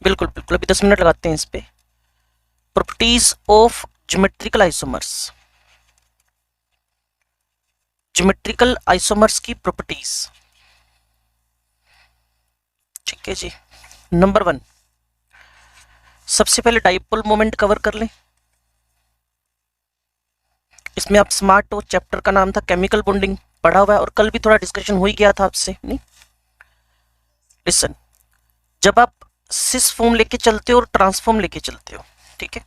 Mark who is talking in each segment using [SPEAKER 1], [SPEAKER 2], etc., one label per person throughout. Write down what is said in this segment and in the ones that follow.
[SPEAKER 1] बिल्कुल बिल्कुल, अभी 10 मिनट लगाते हैं इस पे। Properties of geometrical isomers, geometrical isomers की प्रॉपर्टीज। ठीक है जी। नंबर 1, सबसे पहले डाइपोल मोमेंट कवर कर लें। इसमें आप स्मार्ट हो, चैप्टर का नाम था केमिकल बॉन्डिंग, पढ़ा हुआ है और कल भी थोड़ा डिस्कशन हो ही गया था आपसे, नहीं? लिसन, जब आप सिस फॉर्म लेके चलते हो और ट्रांसफॉर्म लेके चलते हो, ठीक है,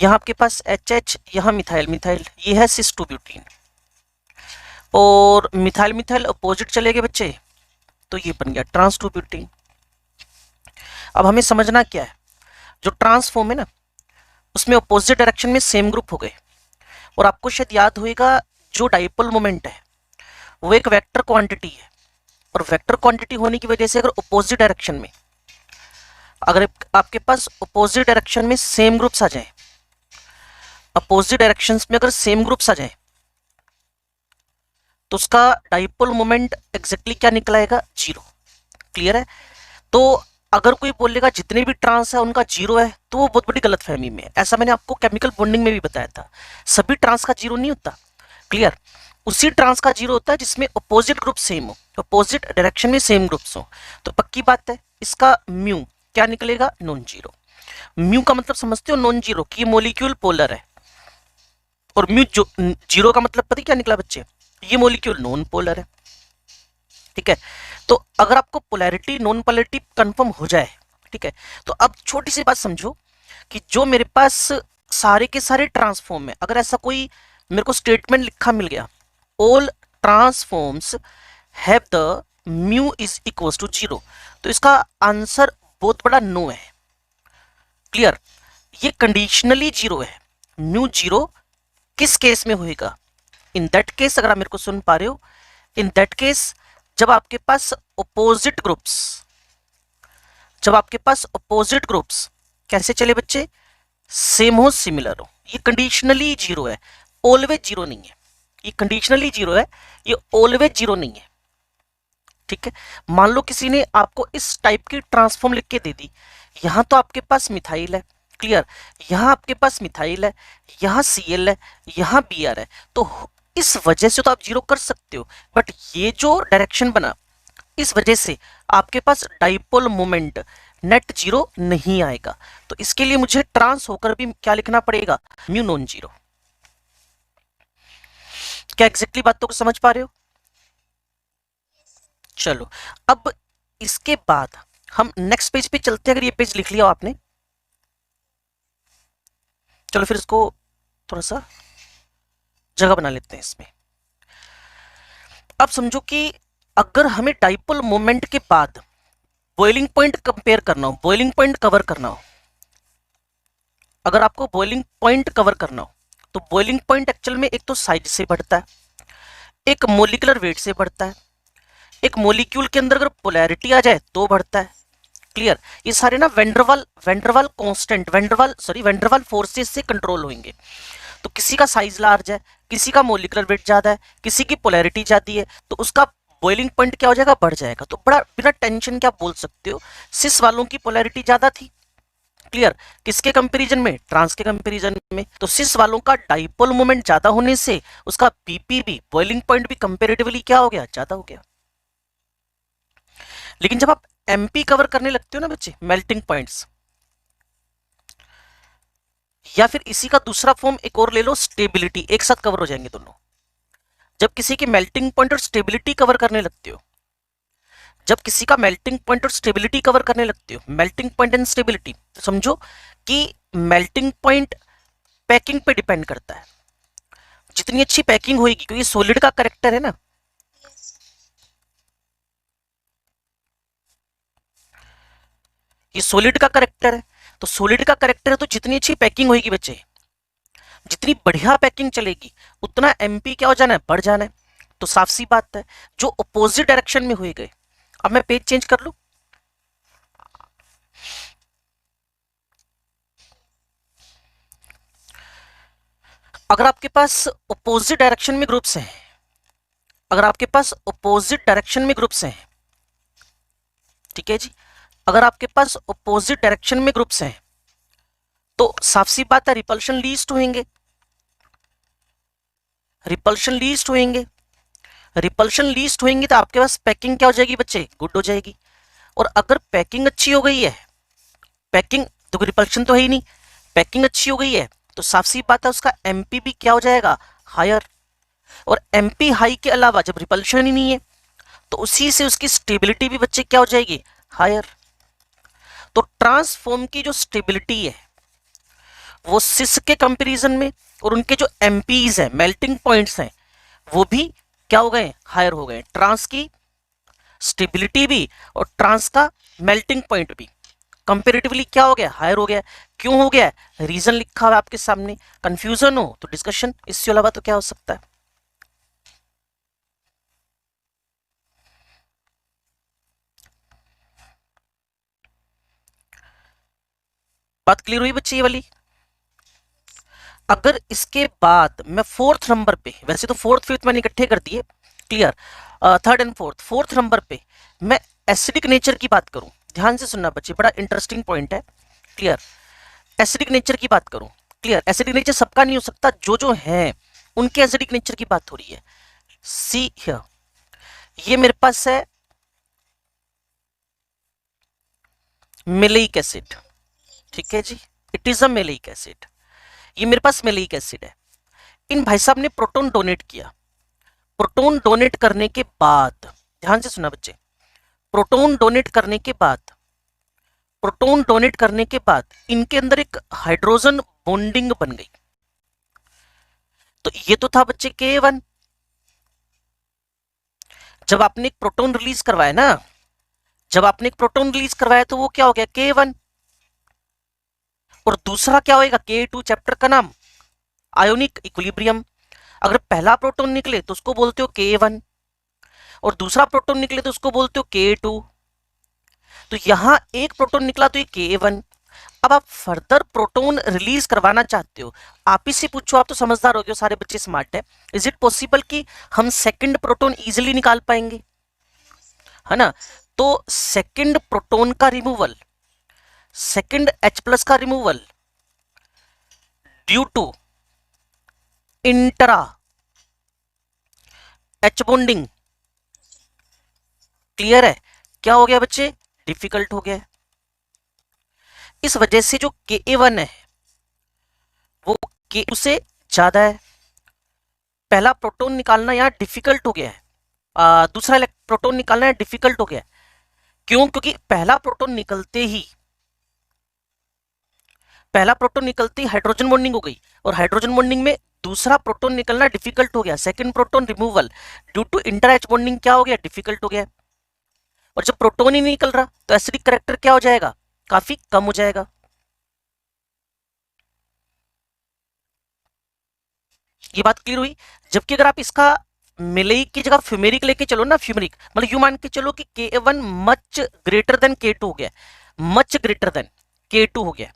[SPEAKER 1] यहाँ आपके पास HH, यहाँ मिथाइल मिथाइल, ये है सिस 2 ब्यूटीन, और मिथाइल मिथाइल अपोजिट चले गए बच्चे, तो ये बन गया ट्रांस 2 ब्यूटीन। अब हमें समझना क्या है, जो ट्रांसफॉर्म है ना, उसमें अपोजिट डायरेक्शन में सेम ग्रुप हो गए, और आपको शायद याद होएगा जो डाइपोल मोमेंट है वो एक वेक्टर क्वांटिटी है, और वेक्टर क्वांटिटी होने की वजह से अगर अपोजिट डायरेक्शन में, अगर आपके पास अपोजिट डायरेक्शन में सेम ग्रुप्स आ जाए, अपोजिट डायरेक्शंस में अगर सेम ग्रुप्स आ जाए, तो उसका डाइपोल मोमेंट एग्जैक्टली क्या निकल आएगा? 0। क्लियर है? तो अगर कोई बोलेगा जितने भी ट्रांस है उनका 0 है, तो वो बहुत बड़ी गलतफहमी में है। ऐसा मैंने आपको केमिकल बॉन्डिंग में भी बताया था, सभी ट्रांस का 0 नहीं होता। क्लियर? उसी ट्रांस का 0 होता है जिसमें अपोजिट ग्रुप सेम हो, अपोजिट डायरेक्शन में सेम ग्रुप्स हो। तो पक्की बात है, इसका म्यू क्या निकलेगा? Non zero. म्यू का मतलब समझते हो? नॉन जीरो, कि मॉलिक्यूल पोलर है, और म्यू जो 0 का मतलब पता क्या निकला बच्चे? ये मॉलिक्यूल नॉन पोलर है। ठीक है, तो अगर आपको पोलैरिटी नॉन पोलैरिटी कंफर्म हो जाए, ठीक है, तो अब छोटी सी बात समझो कि जो मेरे पास सारे के सारे ट्रांसफॉर्म है, अगर ऐसा कोई मेरे को स्टेटमेंट लिखा मिल गया, all transforms have the mu is equal to 0, तो इसका आंसर बहुत बड़ा नो है। क्लियर? ये कंडीशनली 0 है। म्यू 0 किस केस में होएगा? इन दैट केस, अगर आप मेरे को सुन पा रहे हो, इन दैट केस जब आपके पास अपोजिट ग्रुप्स, जब आपके पास अपोजिट ग्रुप्स कैसे चले बच्चे? सेम हो, सिमिलर हो। ये कंडीशनली 0 है, ऑलवेज 0 नहीं है। ये कंडीशनली 0 है, ये ऑलवेज 0 नहीं है। ठीक है, मान लो किसी ने आपको इस टाइप की ट्रांसफॉर्म लिख के दे दी, यहां तो आपके पास मिथाइल है, क्लियर, यहां आपके पास मिथाइल है, यहां Cl है, यहां Br है, तो इस वजह से तो आप 0 कर सकते हो, बट ये जो डायरेक्शन बना, इस वजह से आपके पास डाइपोल मोमेंट नेट 0 नहीं आएगा। तो इसके लिए मुझे ट्रांस होकर भी क्या लिखना पड़ेगा? Mu non 0। क्या एग्जैक्टली बातों को समझ पा रहे हो? चलो, अब इसके बाद हम नेक्स्ट पेज पे चलते हैं। अगर ये पेज लिख लिया आपने, चलो फिर इसको थोड़ा सा जगह बना लेते हैं इसमें। अब समझो कि अगर हमें डाइपोल मोमेंट के बाद बॉइलिंग पॉइंट कंपेयर करना हो, बॉइलिंग पॉइंट कवर करना हो, अगर आपको बॉइलिंग पॉइंट कवर करना हो, तो बॉइलिंग पॉइंट एक्चुअल में एक तो साइज से बढ़ता है, एक मोलिकुलर वेट से बढ़ता है, एक मोलिक्यूल के अंदर अगर पोलैरिटी आ जाए तो बढ़ता है। क्लियर? ये सारे ना वेंडरवाल कांस्टेंट, वेंडरवाल फोर्सेस से कंट्रोल होंगे। तो किसी का साइज लार्ज है, किसी का मोलिकुलर वेट ज्यादा है, किसी की पोलैरिटी ज्यादा है, तो उसका बॉइलिंग पॉइंट क्या हो जाएगा? बढ़ जाएगा। तो बड़ा बिना टेंशन क्या बोल सकते हो, सिस वालों की पोलैरिटी ज्यादा थी। क्लियर? किसके कंपैरिजन में? ट्रांस के कंपैरिजन में। तो सिस वालों का डाइपोल मोमेंट ज्यादा होने से उसका पीपी भी, बॉइलिंग पॉइंट भी कंपैरेटिवली क्या हो गया? ज्यादा हो गया। लेकिन जब आप एमपी कवर करने लगते हो ना बच्चे, मेल्टिंग पॉइंट्स, या फिर इसी का दूसरा फॉर्म एक और ले लो, स्टेबिलिटी, एक साथ कवर हो जाएंगे दोनों। जब किसी की मेल्टिंग पॉइंट और स्टेबिलिटी कवर करने लगते हो, जब किसी का मेल्टिंग पॉइंट और स्टेबिलिटी कवर करने लगते हो, मेल्टिंग पॉइंट एंड स्टेबिलिटी, तो समझो कि मेल्टिंग पॉइंट पैकिंग पे डिपेंड करता है। जितनी अच्छी पैकिंग होगी, क्योंकि सॉलिड का करेक्टर है ना, ये सॉलिड का करेक्टर है, तो सॉलिड का करेक्टर है, तो जितनी अच्छी पैकिंग होगी बच्चे, जितनी बढ़िया पैकिंग चलेगी, उतना एमपी क्या हो जाना है? बढ़ जाना है। तो साफ सी बात है, जो अपोजिट डायरेक्शन में हुए गए। अब मैं पेज चेंज कर लूं, अगर आपके पास अपोजिट डायरेक्शन में ग्रुप्स हैं, अगर आपके पास अपोजिट डायरेक्शन में ग्रुप्स हैं, ठीक है जी, अगर आपके पास अपोजिट डायरेक्शन में ग्रुप्स हैं तो साफ सी बात है रिपल्शन लीस्ट होंगे, रिपल्शन लीस्ट होंगे, रिपल्शन लीस्ट होंगे तो आपके पास पैकिंग क्या हो जाएगी बच्चे, गुड हो जाएगी। और अगर पैकिंग अच्छी हो गई है, पैकिंग तो रिपल्शन तो है ही नहीं, पैकिंग अच्छी हो गई है तो साफ सी बात है उसका एमपी भी क्या हो जाएगा, हायर। और एमपी हाई के अलावा जब रिपल्शन ही नहीं है तो उसी से उसकी स्टेबिलिटी भी बच्चे क्या हो जाएगी, हायर। तो ट्रांसफॉर्म की जो स्टेबिलिटी है वो सिस के कंपैरिजन में और उनके जो एमपीज हैं, मेल्टिंग पॉइंट्स हैं, वो भी क्या हो गए, हायर हो गए। ट्रांस की स्टेबिलिटी भी और ट्रांस का मेल्टिंग पॉइंट भी कंपेरेटिवली क्या हो गया, हायर हो गया। क्यों हो गया, रीजन लिखा हुआ है आपके सामने। कंफ्यूजन हो तो डिस्कशन, इससे अलावा तो क्या हो सकता है। बात क्लियर हुई बच्चे ये वाली। अगर इसके बाद मैं फोर्थ नंबर पे, वैसे तो फोर्थ फिफ्थ मैंने इकट्ठे कर दिए, clear, third and fourth number पे मैं एसिडिक नेचर की बात करूं, ध्यान से सुनना बच्चे, बड़ा इंटरेस्टिंग पॉइंट है, क्लियर। एसिडिक नेचर की बात करूं, क्लियर, एसिडिक नेचर सबका नहीं हो सकता, जो जो है उनके एसिडिक नेचर की बात हो रही है। सी हियर, ये मेरे पास है मेलेइक एसिड, ठीक है जी, it is a maleic acid, ये मेरे पास मेलेइक एसिड है। इन भाई साहब ने प्रोटॉन डोनेट किया, प्रोटॉन डोनेट करने के बाद, ध्यान से सुना बच्चे, प्रोटॉन डोनेट करने के बाद, प्रोटॉन डोनेट करने के बाद इनके अंदर एक हाइड्रोजन बॉन्डिंग बन गई। तो ये तो था बच्चे K1, जब आपने एक प्रोटॉन रिलीज करवाया ना, जब आपने एक प्रोटॉन रिलीज करवाया तो वो क्या हो गया, K1। और दूसरा क्या होएगा, K2, चैप्टर का नाम आयोनिक इक्विलिब्रियम। अगर पहला प्रोटॉन निकले तो उसको बोलते हो K1 और दूसरा प्रोटॉन निकले तो उसको बोलते हो K2। तो यहां एक प्रोटॉन निकला तो ये K1। अब आप फर्दर प्रोटॉन रिलीज करवाना चाहते हो, आप ही से पूछो, आप तो समझदार हो गए, सारे बच्चे स्मार्ट है, इज इट पॉसिबल कि हम सेकंड प्रोटॉन इजीली निकाल पाएंगे, है ना। तो सेकंड प्रोटॉन का रिमूवल, सेकंड H+ का removal due to intra H bonding, clear है, क्या हो गया बच्चे, डिफिकल्ट हो गया। इस वजह से जो Ka1 है वो K2 से ज्यादा है। पहला प्रोटॉन निकालना यहां डिफिकल्ट हो गया है, दूसरा प्रोटॉन निकालना है डिफिकल्ट हो गया है। क्यों, क्योंकि पहला प्रोटॉन निकलते ही, पहला प्रोटॉन निकलते ही हाइड्रोजन बॉन्डिंग हो गई और हाइड्रोजन बॉन्डिंग में दूसरा प्रोटॉन निकलना डिफिकल्ट हो गया। Second proton removal due to inter H bonding क्या हो गया, डिफिकल्ट हो गया। और जब प्रोटॉन ही नहीं निकल रहा तो एसिडिक कैरेक्टर क्या हो जाएगा, काफी कम हो जाएगा। ये बात क्लियर हुई। जबकि अगर आप इसका मिलेइक की जगह फ्यूमेरिक लेके चलो ना, फ्यूमेरिक मतलब यू मान के चलो कि K1 much greater than K2 हो गया, मच ग्रेटर देन K2 हो गया,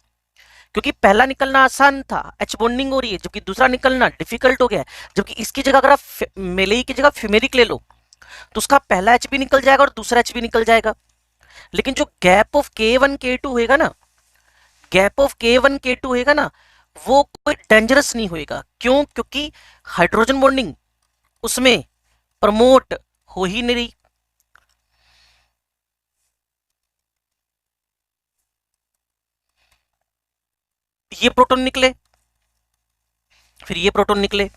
[SPEAKER 1] क्योंकि पहला निकलना आसान था, H बॉन्डिंग हो रही है, जबकि दूसरा निकलना डिफिकल्ट हो गया। जबकि इसकी जगह अगर आप मेलेइक की जगह फ्यूमेरिक ले लो तो उसका पहला H भी निकल जाएगा और दूसरा H भी निकल जाएगा। लेकिन जो गैप ऑफ K1 K2 होएगा ना, गैप ऑफ K1 K2 होएगा ना, वो कोई डेंजरस नहीं होएगा। क्यों, क्योंकि हाइड्रोजन बॉन्डिंग उसमें प्रमोट हो ही नहीं रही। ये प्रोटॉन निकले, फिर ये प्रोटॉन निकले,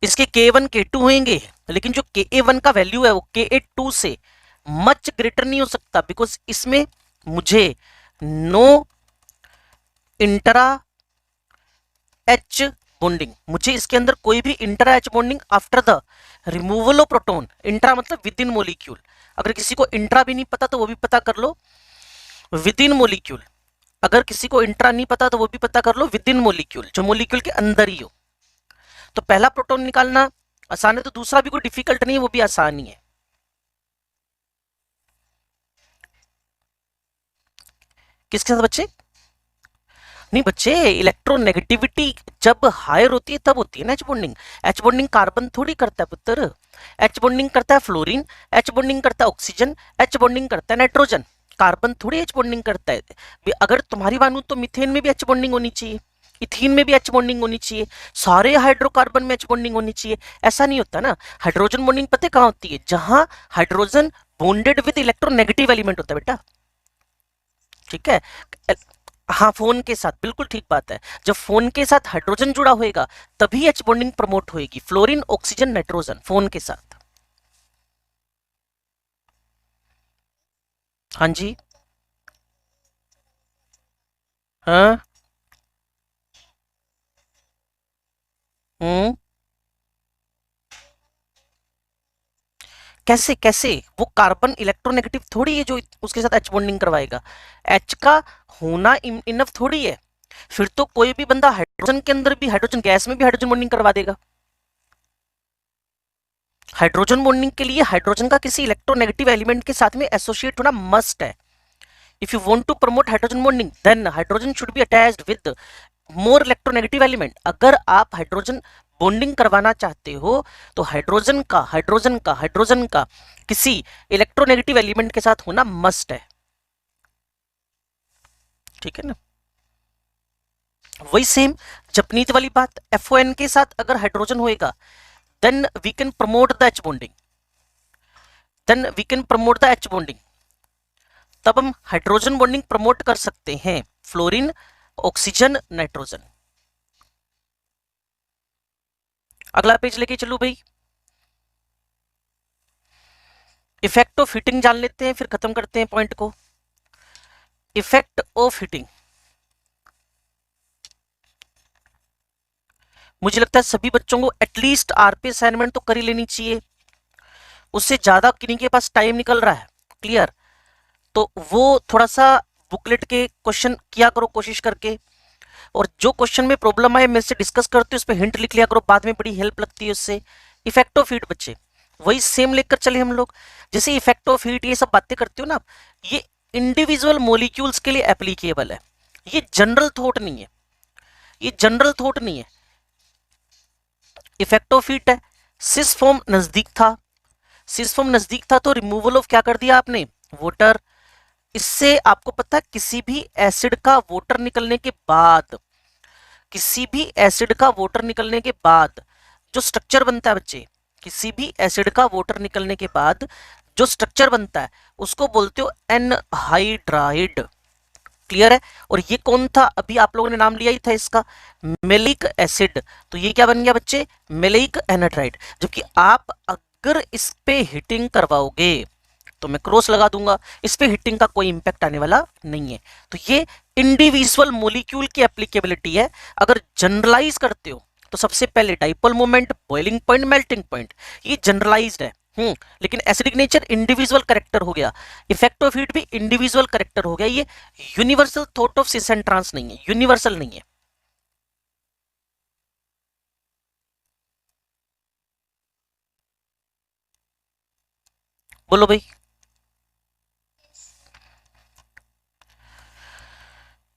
[SPEAKER 1] इसके K1 K2 होंगे, लेकिन जो Ka1 का वैल्यू है वो Ka2 से मच ग्रेटर नहीं हो सकता, बिकॉज इसमें मुझे नो इंट्रा H बॉन्डिंग, मुझे इसके अंदर कोई भी intra H bonding after the removal of proton, intra मतलब विद इन मोलिक्यूल, अगर किसी को इंट्रा भी नहीं पता तो वो भी पता कर लो, विद इन मोलिक्यूल, अगर किसी को इंट्रा नहीं पता तो वो भी पता कर लो, विद इन मोलिक्यूल, जो मोलिक्यूल के अंदर ही हो। तो पहला प्रोटॉन निकालना आसान है तो दूसरा भी कोई डिफिकल्ट नहीं है, वो भी आसान ही है। किसके साथ बच्चे, नहीं बच्चे, इलेक्ट्रोनेगेटिविटी जब हायर होती है तब होती है ना H bonding. H bonding carbon थोड़ी करता है पुत्र, H बॉन्डिंग करता है फ्लोरीन, H बॉन्डिंग करता है ऑक्सीजन, H बॉन्डिंग करता है नाइट्रोजन। कार्बन थोड़ी एच बॉन्डिंग करता है। अगर तुम्हारी मानूं तो मीथेन में भी एच बॉन्डिंग होनी चाहिए, इथीन में भी एच बॉन्डिंग होनी चाहिए, सारे हाइड्रोकार्बन में एच बॉन्डिंग होनी चाहिए। ऐसा नहीं होता ना। हाइड्रोजन बॉन्डिंग पता है कहां होती है? जहां hydrogen bonded with electronegative element होता है बेटा, ठीक है। हाँ, फोन के साथ, बिल्कुल ठीक बात है। जब फोन के साथ हाइड्रोजन जुड़ा होएगा तभी एच बॉन्डिंग प्रमोट होएगी, फ्लोरीन ऑक्सीजन नाइट्रोजन फोन के साथ। हाँ जी। हाँ। हम्म। कैसे कैसे? वो कार्बन इलेक्ट्रोनेगेटिव थोड़ी है जो उसके साथ एच बॉन्डिंग करवाएगा। एच का होना इनफ थोड़ी है। फिर तो कोई भी बंदा हाइड्रोजन के अंदर भी, हाइड्रोजन गैस में भी हाइड्रोजन बॉन्डिंग करवा देगा। हाइड्रोजन बॉन्डिंग के लिए हाइड्रोजन का किसी इलेक्ट्रोनेगेटिव एलिमेंट के साथ में एसोसिएट होना मस्ट है। If you want to promote hydrogen bonding then hydrogen should be attached with more electronegative element. अगर आप हाइड्रोजन बॉन्डिंग करवाना चाहते हो तो हाइड्रोजन का किसी इलेक्ट्रोनेगेटिव एलिमेंट के साथ होना मस्ट है, ठीक है ना। वही सेम जपनीत वाली बात, FON के साथ अगर हाइड्रोजन होएगा then we can promote the H bonding, तब हम हाइड्रोजन बॉन्डिंग प्रमोट कर सकते हैं, फ्लोरीन ऑक्सीजन नाइट्रोजन। अगला पेज लेके चलो भाई। इफेक्ट ऑफ हीटिंग जान लेते हैं, फिर खत्म करते हैं पॉइंट को। इफेक्ट ऑफ हीटिंग, मुझे लगता है सभी बच्चों को एटलीस्ट आरपी असाइनमेंट तो कर ही लेनी चाहिए, उससे ज्यादा किन्हीं के पास टाइम निकल रहा है, क्लियर। तो वो थोड़ा सा बुकलेट के क्वेश्चन किया करो कोशिश करके, और जो क्वेश्चन में प्रॉब्लम आए मेरे से डिस्कस करते हो उस पर हिंट लिख लिया करो, बाद में बड़ी हेल्प लगती है उससे। इफेक्ट ऑफ हीट बच्चे वही सेम लेकर चले हम लोग। जैसे इफेक्ट ऑफ हीट ये सब बातें करते हो ना, ये इंडिविजुअल मॉलिक्यूल्स के लिए एप्लीकेबल है, ये जनरल थॉट नहीं है, ये जनरल थॉट नहीं है। इफेक्ट ऑफ हीट है, सिस फॉर्म नजदीक था, सिस फॉर्म नजदीक था तो रिमूवल ऑफ क्या कर दिया आपने? वाटर। इससे आपको पता है किसी भी एसिड का वाटर निकलने के बाद, किसी भी एसिड का वाटर निकलने के बाद जो स्ट्रक्चर बनता है बच्चे, किसी भी एसिड का वाटर निकलने के बाद जो स्ट्रक्चर बनता है उसको बोलते हो एनहाइड्राइड, क्लियर है। और ये कौन था? अभी आप लोगों ने नाम लिया ही था इसका, मेलिक एसिड। तो ये क्या बन गया बच्चे? Malic anhydride. जबकि आप अगर इस पे हीटिंग करवाओगे तो मैं क्रॉस लगा दूंगा, इस पे हीटिंग का कोई इंपैक्ट आने वाला नहीं है। तो ये इंडिविजुअल मॉलिक्यूल की एप्लीकेबिलिटी है। अगर जनरलाइज करते हो तो सबसे पहले dipole moment, boiling point, melting point, ये जनरलाइज्ड है। लेकिन एसिडिक नेचर इंडिविजुअल करेक्टर हो गया, इफेक्ट ऑफ हीट भी इंडिविजुअल करेक्टर हो गया। ये universal thought of cis and trans नहीं है, यूनिवर्सल नहीं है। बोलो भाई।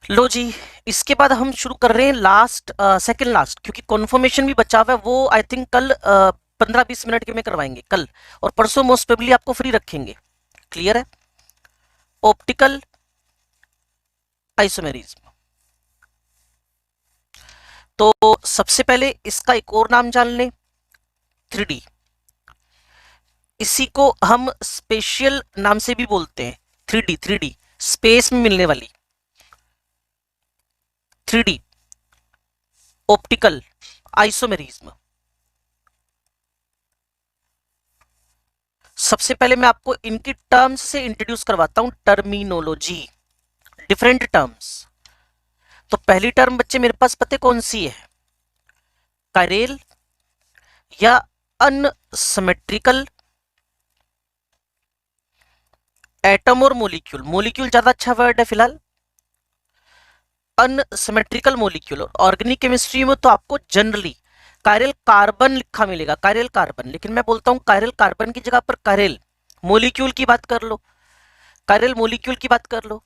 [SPEAKER 1] लो जी, इसके बाद हम शुरू कर रहे हैं लास्ट, सेकंड लास्ट, क्योंकि कॉन्फर्मेशन भी बचा हुआ है, वो आई थिंक कल 15-20 मिनट के में करवाएंगे कल, और परसों मोस्ट प्रोबेबली आपको फ्री रखेंगे, क्लियर है। ऑप्टिकल आइसोमेरिज्म, तो सबसे पहले इसका एक और नाम जान लें, 3D। इसी को हम स्पेशियल नाम से भी बोलते हैं, 3D स्पेस में मिलने वाली 3D ऑप्टिकल आइसोमेरिज्म। सबसे पहले मैं आपको इनकी टर्म्स से इंट्रोड्यूस करवाता हूं, टर्मिनोलॉजी, डिफरेंट टर्म्स। तो पहली टर्म बच्चे मेरे पास पते कौन सी है? कायरेल या अनसिमेट्रिकल एटम और मॉलिक्यूल, मॉलिक्यूल ज्यादा अच्छा वर्ड है फिलहाल। अनसिमेट्रिकल मॉलिक्यूल, ऑर्गेनिक केमिस्ट्री में तो आपको जनरली कायरल कार्बन लिखा मिलेगा, कायरल कार्बन, लेकिन मैं बोलता हूं कायरल कार्बन की जगह पर कायरल मॉलिक्यूल की बात कर लो, कायरल मॉलिक्यूल की बात कर लो।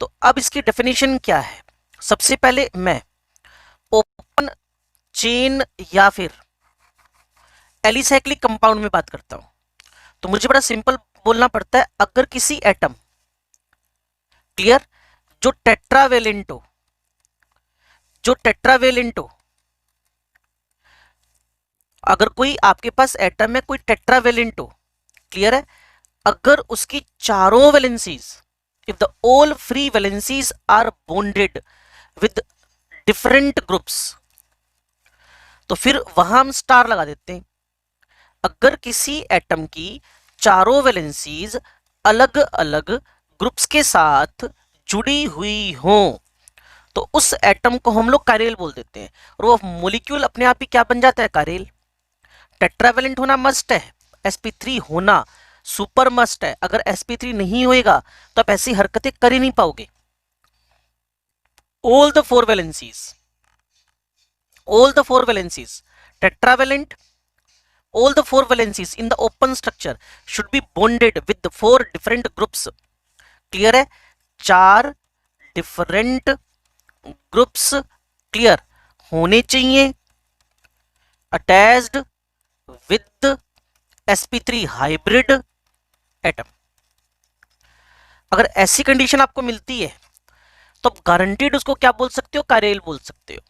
[SPEAKER 1] तो अब इसकी डेफिनेशन क्या है? सबसे पहले मैं ओपन चेन या फिर एलिसाइक्लिक कंपाउंड में बात करता हूं। तो मुझे बड़ा सिंपल बोलना पड़ता है, अगर किसी एटम क्लियर। जो टेट्रावेलेंट हो, जो टेट्रावेलेंट हो, अगर कोई आपके पास एटम है कोई टेट्रावेलेंट हो, क्लियर है, अगर उसकी चारों valencies, if the all free valencies are bonded with different groups, तो फिर वहां हम स्टार लगा देते हैं। अगर किसी एटम की चारों वैलेंसीज अलग अलग ग्रुप्स के साथ जुड़ी हुई हो तो उस एटम को हम लोग कारेल बोल देते हैं, और वो मोलिक्यूल अपने आप ही क्या बन जाता है, कारेल। टेट्रावेलेंट होना मस्ट है, sp3 होना सुपर मस्ट है। अगर sp3 नहीं होएगा तो आप ऐसी हरकतें कर ही नहीं पाओगे। all the four valencies, all the four valencies, tetravalent, all the four valencies in the open structure should be bonded with the four different groups। Clear है, चार डिफरेंट ग्रुप्स क्लियर होने चाहिए attached with sp3 hybrid atom. अगर ऐसी condition आपको मिलती है तो आप गारंटीड उसको क्या बोल सकते हो, कारेल बोल सकते हो।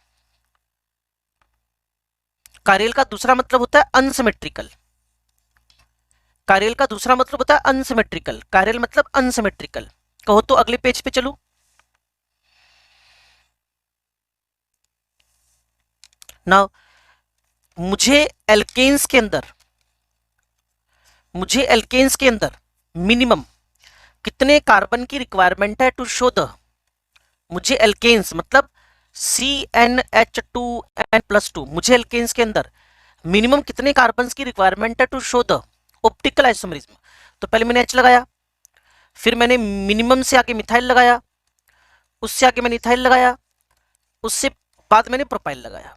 [SPEAKER 1] कारेल का दूसरा मतलब होता है अनसिमेट्रिकल। कारेल का दूसरा मतलब होता है अनसिमेट्रिकल। कारेल मतलब अनसिमेट्रिकल। कहो तो अगले पेज पे चलो। नाउ मुझे एल्केन्स के अंदर, मुझे एल्केन्स के अंदर मिनिमम कितने कार्बन की रिक्वायरमेंट है टू शो द, मुझे एल्केन्स मतलब CnH2n+2, मुझे एल्केन्स के अंदर मिनिमम कितने कार्बन की रिक्वायरमेंट है to show the optical isomerism. तो पहले मैंने H लगाया, फिर मैंने मिनिमम से आगे मिथाइल लगाया, उससे आगे मैंने इथाइल लगाया, उससे बाद मैंने प्रोपाइल लगाया,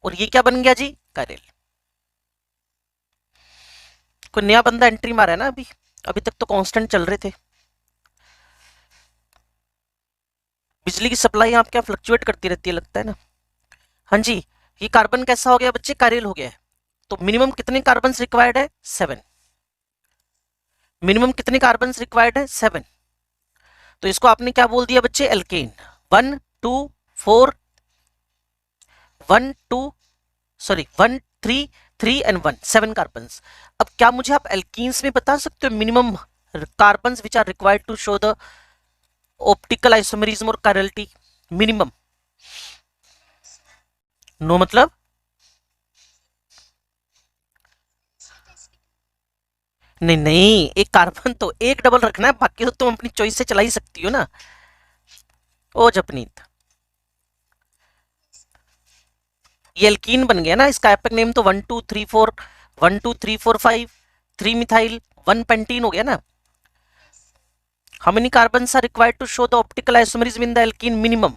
[SPEAKER 1] और ये क्या बन गया जी, कारेल। कोई नया बंदा एंट्री मारा है ना अभी, अभी तक तो कांस्टेंट चल रहे थे। बिजली की सप्लाई आप क्या फ्लक्चुएट करती रहती है लगता है ना। हाँ जी, ये कार्बन कैसा हो गया बच्चे, कारेल हो गया है। तो मिनिमम कितने कार्बन रिक्वायर्ड है, 7। मिनिमम कितने कार्बन रिक्वायर्ड है, 7। तो इसको आपने क्या बोल दिया बच्चे, एल्केन। 1 2 4 1 2 sorry 1 3 3 and 1, 7 carbon. अब क्या मुझे आप एल्कीन्स में बता सकते हो minimum carbon which are required to show the optical isomerism और कायरलिटी, मिनिमम? नो मतलब नहीं नहीं, एक कार्बन तो एक डबल रखना है, बाकी तो तुम अपनी चॉइस से चला ही सकती हो ना। ओ जपनीत, ये एल्कीन बन गया ना, इसका एपिक नेम तो 1 2 3 4 1 2 3 4 5 3 मिथाइल 1 पेंटीन हो गया ना। How many carbons are required to show the optical isomerism in the alkene, minimum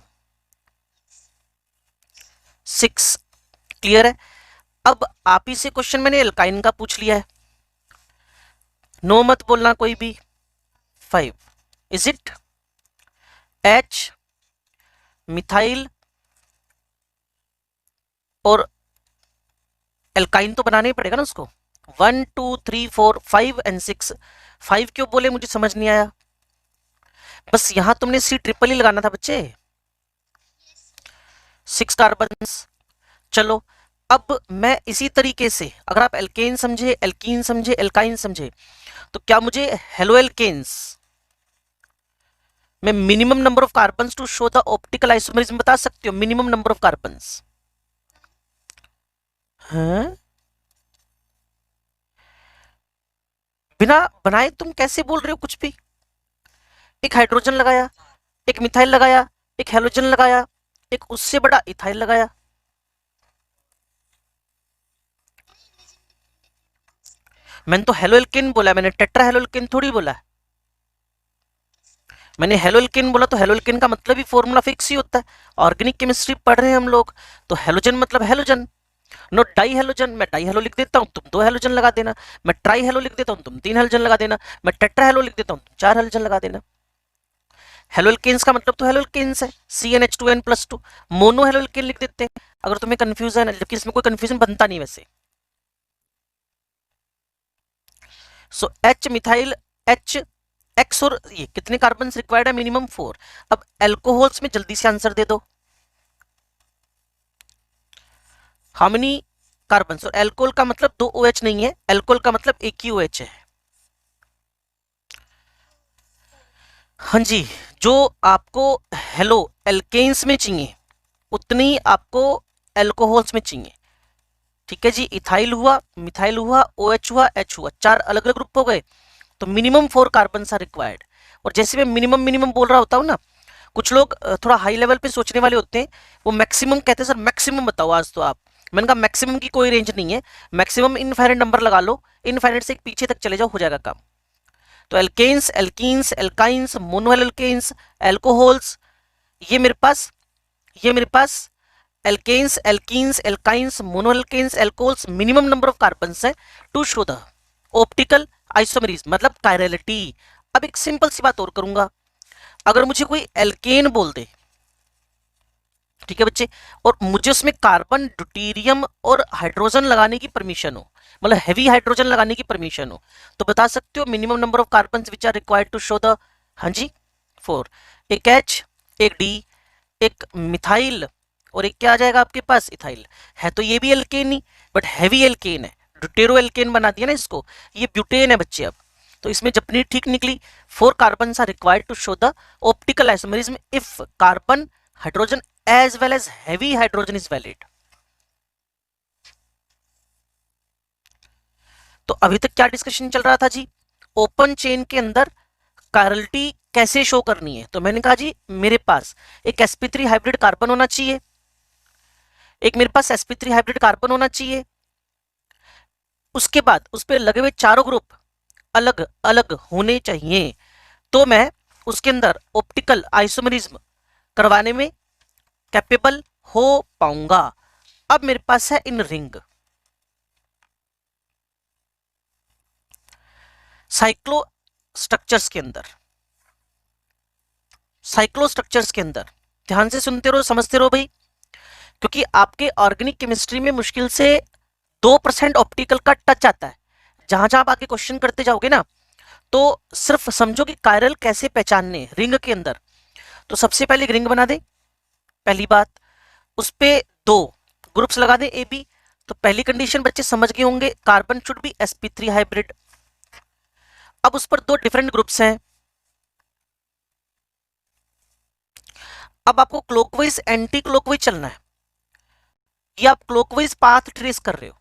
[SPEAKER 1] 6। Clear है। अब आप ही से क्वेश्चन मैंने एल्काइन का पूछ लिया है, नो मत बोलना कोई भी। 5 इज इट, H मिथाइल और एल्काइन तो बनाना ही पड़ेगा ना उसको। 1 2 3 4 5 एंड 6। 5 क्यों बोले मुझे समझ नहीं आया, बस यहां तुमने C ट्रिपल ही लगाना था बच्चे। 6 कार्बन। चलो अब मैं इसी तरीके से, अगर आप एल्केन समझे, एल्कीन समझे, एल्काइन समझे, तो क्या मुझे हेलो एल्केन्स में minimum number of carbon to show the optical isomerism बता सकते हो, मिनिमम नंबर ऑफ कार्बन? बिना बनाए तुम कैसे बोल रहे हो कुछ भी। एक हाइड्रोजन लगाया, एक मिथाइल लगाया, एक हेलोजन लगाया, एक उससे बड़ा इथाइल लगाया। मैंने तो हेलो एल्केन बोला, मैंने टेट्रा हेलो एल्केन थोड़ी बोला। मैंने हेलो एल्केन बोला तो हेलो एल्केन का मतलब ही फॉर्मूला फिक्स ही होता है। ऑर्गेनिक केमिस्ट्री पढ़ रहे हैं हम लोग, तो हेलोजन मतलब हेलोजन, नो डाई हेलोजन। मैं डाई हेलो लिख देता हूं, तुम 2 हेलोजन लगा देना। मैं ट्राई हेलो लिख देता हूं, तुम 3 हेलोजन लगा देना। मैं टेट्रा हेलो लिख देता हूं, तुम 4 हेलोजन लगा देना। हेलो एल्केन्स का मतलब तो हेलो एल्केन्स है, CnH2n+2। मोनो हेलो एल्केन लिख देते हैं अगर तुम्हें कंफ्यूजन है, लेकिन इसमें कोई कंफ्यूजन बनता नहीं वैसे। सो H मिथाइल H एक्स और ये कितने कार्बन रिक्वायर्ड है, मिनिमम 4। अब एल्कोहल्स में जल्दी से आंसर दे दो, हाउ मेनी कार्बन। और एल्कोहल का मतलब 2 OH नहीं है, एल्कोहल का मतलब एक ही OH है। हाँ जी, जो आपको हेलो एल्केन्स में चाहिए उतनी आपको एल्कोहल्स में चाहिए। ठीक है जी, इथाइल हुआ, मिथाइल हुआ, OH हुआ, H हुआ, 4 अलग अलग ग्रुप हो गए, तो मिनिमम 4 कार्बन आर रिक्वायर्ड। और जैसे मैं मिनिमम मिनिमम बोल रहा होता हूँ ना, कुछ लोग थोड़ा हाई लेवल पे सोचने वाले होते हैं, वो मैक्सिमम कहते हैं सर मैक्सिमम बताओ आज तो आप। मैंने कहा मैक्सिमम की कोई रेंज नहीं है, मैक्सिमम इनफाइनाइट नंबर लगा लो, इनफाइनाइट से एक पीछे तक चले जाओ, हो जाएगा काम। तो alkanes, alkenes, alkynes, monoalkenes, alcohols, ये मेरे पास ये मेरे पास alkanes, alkenes, alkynes, monoalkenes, alcohols, minimum number of carbons है to show the optical isomerism, मतलब कायरलिटी। अब एक सिंपल सी बात और करूंगा, अगर मुझे कोई एल्केन बोल दे, ठीक है बच्चे, और मुझे उसमें कार्बन, ड्यूटेरियम और हाइड्रोजन लगाने की परमिशन हो, मतलब हैवी हाइड्रोजन लगाने की परमिशन हो, तो बता सकते हो minimum number of carbon which are required to show the, हाँ जी 4। एक H, एक D, एक मिथाइल, और एक क्या आ जाएगा आपके पास, इथाइल। है तो ये भी एल्केन ही, बट हैवी एल्केन है, ड्यूटेरो एल्केन बना दिया ना इसको, ये ब्यूटेन है बच्चे। अब तो इसमें जपनी ठीक निकली, 4 carbon are required to show the optical isomerism if carbon, hydrogen as well as heavy hydrogen is valid। तो अभी तक क्या डिस्कशन चल रहा था जी, ओपन चेन के अंदर कायरलिटी कैसे शो करनी है। तो मैंने कहा जी मेरे पास एक sp3 हाइब्रिड कार्बन होना चाहिए, एक मेरे पास sp3 हाइब्रिड कार्बन होना चाहिए, उसके बाद उस पर लगे हुए चारों ग्रुप अलग अलग होने चाहिए, तो मैं उसके अंदर ऑप्टिकल आइसोमेरिज्म करवाने में कैपेबल हो पाऊंगा। अब मेरे पास है इन रिंग, साइक्लो स्ट्रक्चर्स के अंदर, साइक्लो स्ट्रक्चर्स के अंदर ध्यान से सुनते रहो, समझते रहो भाई, क्योंकि आपके ऑर्गेनिक केमिस्ट्री में मुश्किल से 2% ऑप्टिकल का टच आता है। जहां जहां आप आके क्वेश्चन करते जाओगे ना, तो सिर्फ समझो कि कायरल कैसे पहचानने रिंग के अंदर। तो सबसे पहले एक रिंग बना दे, पहली बात, उस पे 2 ग्रुप्स लगा दे ए बी। तो पहली कंडीशन बच्चे समझ गए होंगे, carbon should be sp3 hybrid. अब उस पर 2 डिफरेंट ग्रुप्स हैं, अब आपको क्लॉकवाइज एंटी क्लॉकवाइज चलना है, ये आप क्लॉकवाइज पाथ ट्रेस कर रहे हो,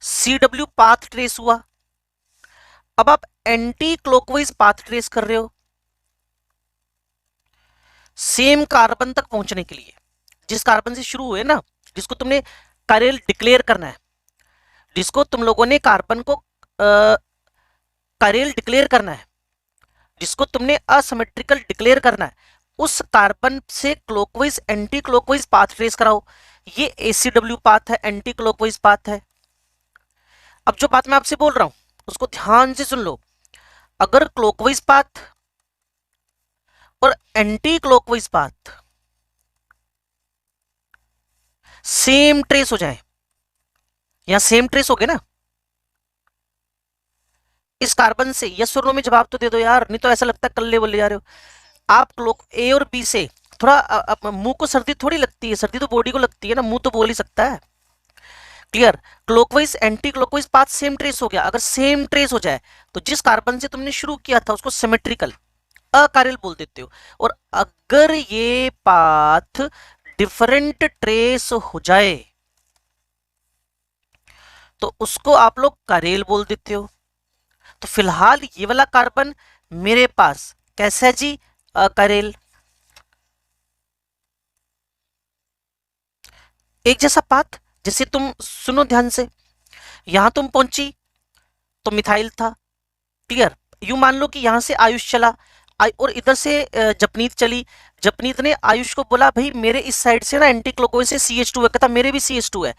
[SPEAKER 1] CW पाथ ट्रेस हुआ। अब आप एंटी क्लॉकवाइज पाथ ट्रेस कर रहे हो सेम कार्बन तक पहुंचने के लिए, जिस कार्बन से शुरू हुए ना, जिसको तुमने कायरल डिक्लेयर करना है, जिसको तुम लोगों ने कार्बन को कायरल डिक्लेयर करना है, जिसको तुमने असिमेट्रिकल डिक्लेयर करना है, उस कार्बन से clockwise anti clockwise path trace कराओ। ये ACW पाथ है, एंटी क्लॉकवाइज पाथ है। अब जो बात मैं आपसे बोल रहा हूं उसको ध्यान से सुन लो, अगर क्लॉकवाइज पाथ और anti clockwise path same trace हो जाए, या सेम ट्रेस हो गए ना इस कार्बन से, यस और नो में जवाब तो दे दो यार, नहीं तो ऐसा लगता है कल्ले बोले जा रहे हो आप। क्लॉक ए और बी से थोड़ा मुंह को सर्दी थोड़ी लगती है, सर्दी तो बॉडी को लगती है ना, मुंह तो बोल ही सकता है। Clear, clockwise anti clockwise path same trace हो गया, अगर सेम ट्रेस हो जाए तो जिस कार्बन से तुमने शुरू किया था उसको सिमेट्रिकल अकार्यल बोल देते हो, और अगर ये पाथ डिफरेंट ट्रेस हो जाए तो उसको आप लोग कारेल बोल देते हो। तो फिलहाल ये वाला कार्बन मेरे पास कैसा है जी, अकारेल, एक जैसा पाथ। जैसे तुम सुनो ध्यान से, यहां तुम पहुंची तो मिथाइल था, क्लियर। यू मान लो कि यहां से आयुष चला, और इधर से जपनीत चली, जपनीत ने आयुष को बोला भाई मेरे इस साइड से ना एंटी क्लॉकवाइज से CH2 है, कहता मेरे भी CH2 है।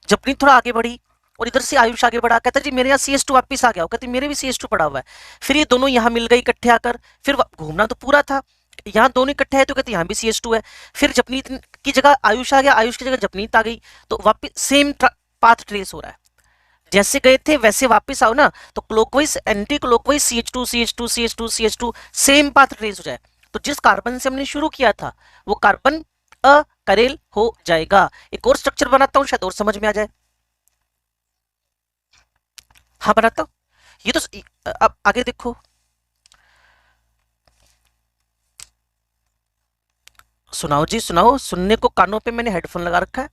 [SPEAKER 1] जपनीत थोड़ा आगे बढ़ी और इधर से आयुष आगे बढ़ा, कहता जी मेरे यहाँ CH2 वापिस आ गया, कहती मेरे भी CH2 पड़ा हुआ है। फिर ये दोनों यहाँ मिल गए इकट्ठे आकर, फिर घूमना तो पूरा था, यहाँ दोनों इकट्ठे है तो कहते यहाँ भी CH2 है। फिर जपनीत की जगह आयुष आ गया, आयुष की जगह जपनीत आ गई, तो वापिस सेम पाथ ट्रेस हो रहा है। जैसे गए थे वैसे वापस आओ ना, तो clockwise anti clockwise CH2 CH2 CH2 CH2 same path trace हो जाए, तो जिस कार्बन से हमने शुरू किया था वो कार्बन अकरेल हो जाएगा। एक और स्ट्रक्चर बनाता हूं, शायद और समझ में आ जाए। हाँ बनाता हूं, ये तो अब आगे देखो, सुनाओ जी सुनाओ, सुनने को कानों पे मैंने हेडफोन लगा रखा है।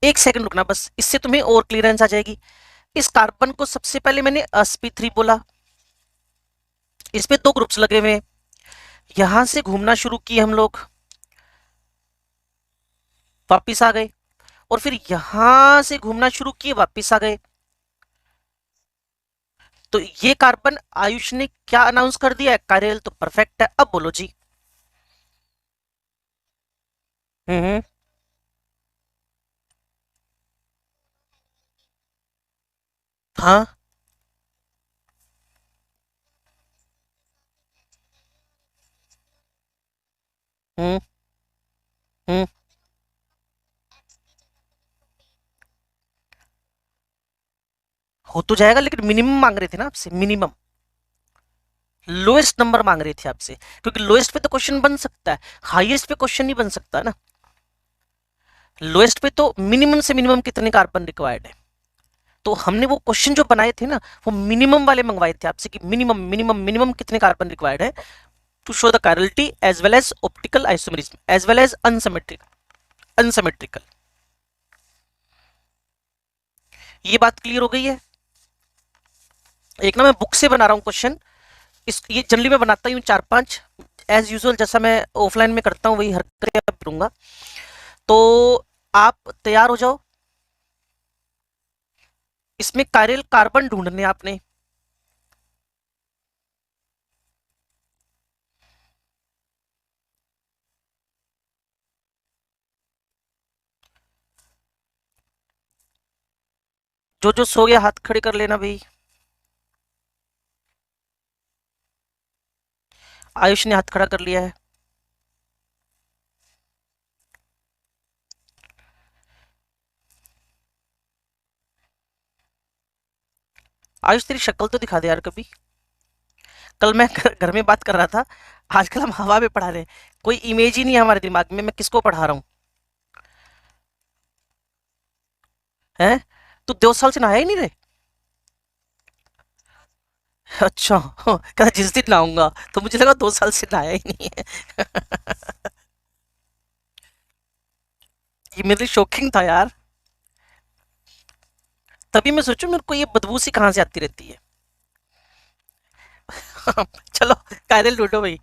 [SPEAKER 1] एक सेकंड रुकना बस, इससे तुम्हें और क्लियरेंस आ जाएगी। इस कार्बन को सबसे पहले मैंने sp3 बोला, इस पे दो ग्रुप्स लगे हुए हैं, यहां से घूमना शुरू किए हम लोग, वापिस आ गए, और फिर यहां से घूमना शुरू किए, वापिस आ गए। तो ये कार्बन आयुष ने क्या अनाउंस कर दिया है, कारेल, तो परफेक्ट है। अब बोलो जी। हम्म। हाँ। हम्म। हम्म। हो तो जाएगा, लेकिन मिनिमम मांग रहे थे ना आपसे, मिनिमम लोएस्ट नंबर मांग रहे थे आपसे, क्योंकि लोएस्ट पे तो क्वेश्चन बन सकता है, हाईएस्ट पे क्वेश्चन नहीं बन सकता ना। लोएस्ट पे तो मिनिमम से मिनिमम कितने कार्बन रिक्वायर्ड है, तो हमने वो क्वेश्चन जो बनाए थे ना, वो मिनिमम वाले मंगवाए थे आपसे, कि मिनिमम मिनिमम मिनिमम कितने कार्बन रिक्वायर्ड है to show the chirality as well as optical isomerism as well as unsymmetrical। ये बात क्लियर हो गई है। एक ना मैं बुक से बना रहा हूँ क्वेश्चन, इस ये जनरली मैं बनाता ही हूँ 4-5, एज यूजुअल जैसा मैं ऑफलाइन में करता हूँ वही हरकतें करूंगा। तो आप तैयार हो जाओ, इसमें कायरल कार्बन ढूंढने आपने। जो जो सो गया हाथ खड़े कर लेना भाई। आयुष ने हाथ खड़ा कर लिया है। आयुष तेरी शक्ल तो दिखा दे यार कभी। कल मैं घर में बात कर रहा था, आजकल हम हवा में पढ़ा रहे हैं, कोई इमेज ही नहीं है हमारे दिमाग में, मैं किसको पढ़ा रहा हूँ है। तू 2 साल से नहाया ही नहीं रे। अच्छा कहता जिस दिन नहाऊंगा, तो मुझे लगा 2 साल से नहाया ही नहीं है। ये मेरे लिए शॉकिंग था यार, तभी मैं सोचूं मेरे को ये बदबू सी कहाँ से आती रहती है। चलो कायरल ढूंढो भाई।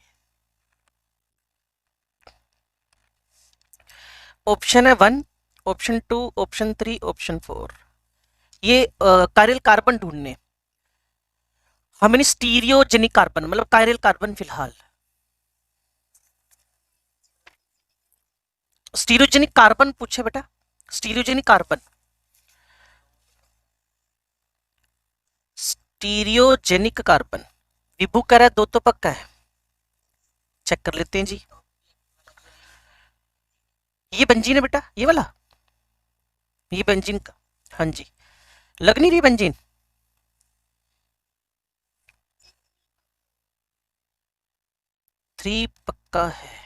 [SPEAKER 1] ऑप्शन है 1, ऑप्शन 2, ऑप्शन 3, ऑप्शन 4। ये कायरल कार्बन ढूंढने, हमें स्टीरियोजेनिक कार्बन मतलब कायरल कार्बन फिलहाल, स्टीरियोजेनिक कार्बन पूछे बेटा, स्टीरियोजेनिक कार्बन, स्टीरियोजेनिक कार्बन। विभू कह रहा है 2 तो पक्का है, चेक कर लेते हैं जी। ये बेंजीन है बेटा, ये वाला, ये बेंजीन का। हाँ जी, लग नहीं रही बेंजीन। 3 पक्का है।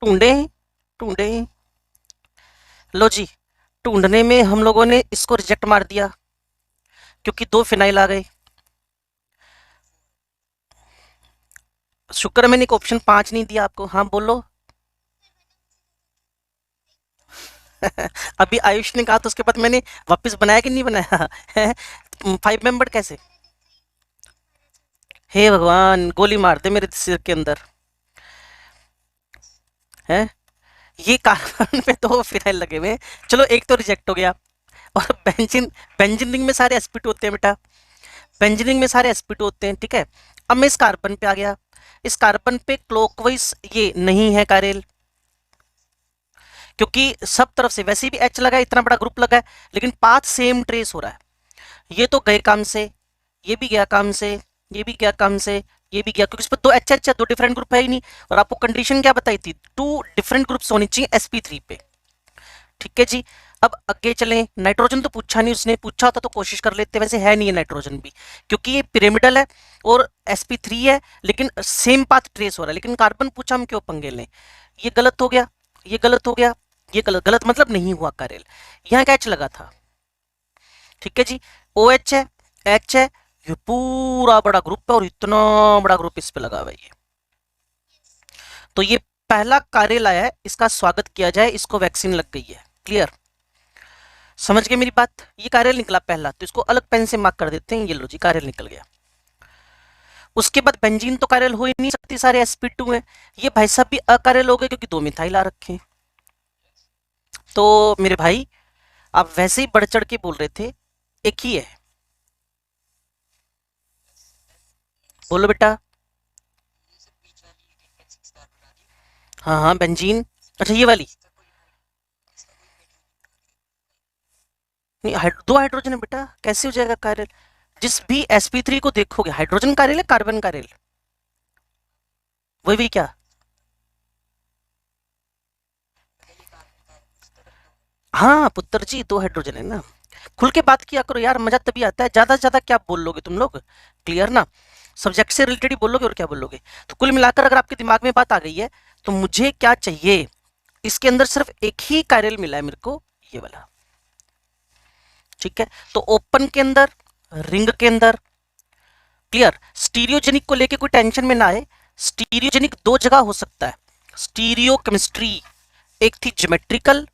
[SPEAKER 1] ढूंढे ढूंढे, लो जी। ढूंढने में हम लोगों ने इसको रिजेक्ट मार दिया, क्योंकि 2 फिनाइल आ गए। शुक्र है मैंने एक ऑप्शन 5 नहीं दिया आपको। हाँ बोलो। अभी आयुष ने कहा तो उसके बाद मैंने वापस बनाया कि नहीं बनाया है। 5 मेंबर कैसे, हे भगवान गोली मार दे मेरे सिर के अंदर है। ये कार्बन पे 2 फिनाइल लगे हुए हैं, चलो एक तो रिजेक्ट हो गया। और बेंजीन, बेंजीन रिंग में सारे sp2 होते हैं बेटा, बेंजीन रिंग में सारे sp2 होते हैं, ठीक है। अब मैं इस कार्बन पे आ गया, इस कार्बन पे क्लॉकवाइज ये नहीं है कारेल, क्योंकि सब तरफ से वैसे भी एच लगा है, इतना बड़ा ग्रुप लगा है, लेकिन पाथ सेम ट्रेस हो रहा है। ये तो गए काम से, ये भी गया काम से, ये भी गया काम से, ये भी गया, क्योंकि इस पर दो एच एच है, दो डिफरेंट ग्रुप है ही नहीं। और आपको कंडीशन क्या बताई थी, 2 डिफरेंट ग्रुप्स होनी चाहिए sp3 पे। ठीक है जी। अब आगे चलें, नाइट्रोजन तो पूछा नहीं उसने, पूछा होता तो कोशिश कर लेते, वैसे है नहीं है नाइट्रोजन भी, क्योंकि ये पिरामिडल है और sp3 है, लेकिन सेम पाथ ट्रेस हो रहा है। लेकिन कार्बन पूछा, हम क्यों पंगे लें, ये गलत हो गया, ये गलत हो गया, ये गलत, गलत मतलब नहीं हुआ कार्य, यहाँ क्या एच लगा था। ठीक है जी, ओ एच है, एच है, ये पूरा बड़ा ग्रुप है और इतना बड़ा ग्रुप इस पे लगा हुआ है ये। तो ये पहला कार्य आया है, इसका स्वागत किया जाए, इसको वैक्सीन लग गई है। क्लियर, समझ गए मेरी बात। ये कार्य निकला पहला, तो इसको अलग पेन से मार्क कर देते हैं, ये लो जी कार्य निकल गया। उसके बाद बेंजीन तो कार्य हो ही नहीं सकती, सारे sp2 हैं। ये भाई साहब भी अकार्य हो गए, क्योंकि 2 मिथाइल आ रखे हैं। तो मेरे भाई आप वैसे ही बढ़ चढ़ के बोल रहे थे, एक ही है, बोलो बेटा। हाँ हाँ बेंजीन, अच्छा ये वाली नहीं, दो हाइड्रोजन है बेटा, कैसे हो जाएगा कार्य। जिस भी sp3 को देखोगे, हाइड्रोजन कार्य है, कार्बन कार्य, वही भी क्या। हाँ पुत्र जी, दो हाइड्रोजन है ना। खुल के बात किया करो यार, मजा तभी आता है। ज्यादा से ज्यादा क्या बोल लोगे तुम लोग, क्लियर ना, सब्जेक्ट से रिलेटेड ही बोलोगे और क्या बोलोगे। तो कुल मिलाकर अगर आपके दिमाग में बात आ गई है, तो मुझे क्या चाहिए, इसके अंदर सिर्फ एक ही कार्यल मिला है मेरे को, ये वाला। ठीक है, तो ओपन के अंदर, रिंग के अंदर, क्लियर। स्टीरियोजेनिक को लेके कोई टेंशन में ना आए, स्टीरियोजेनिक दो जगह हो सकता है, स्टीरियो केमिस्ट्री, एक थी ज्योमेट्रिकल,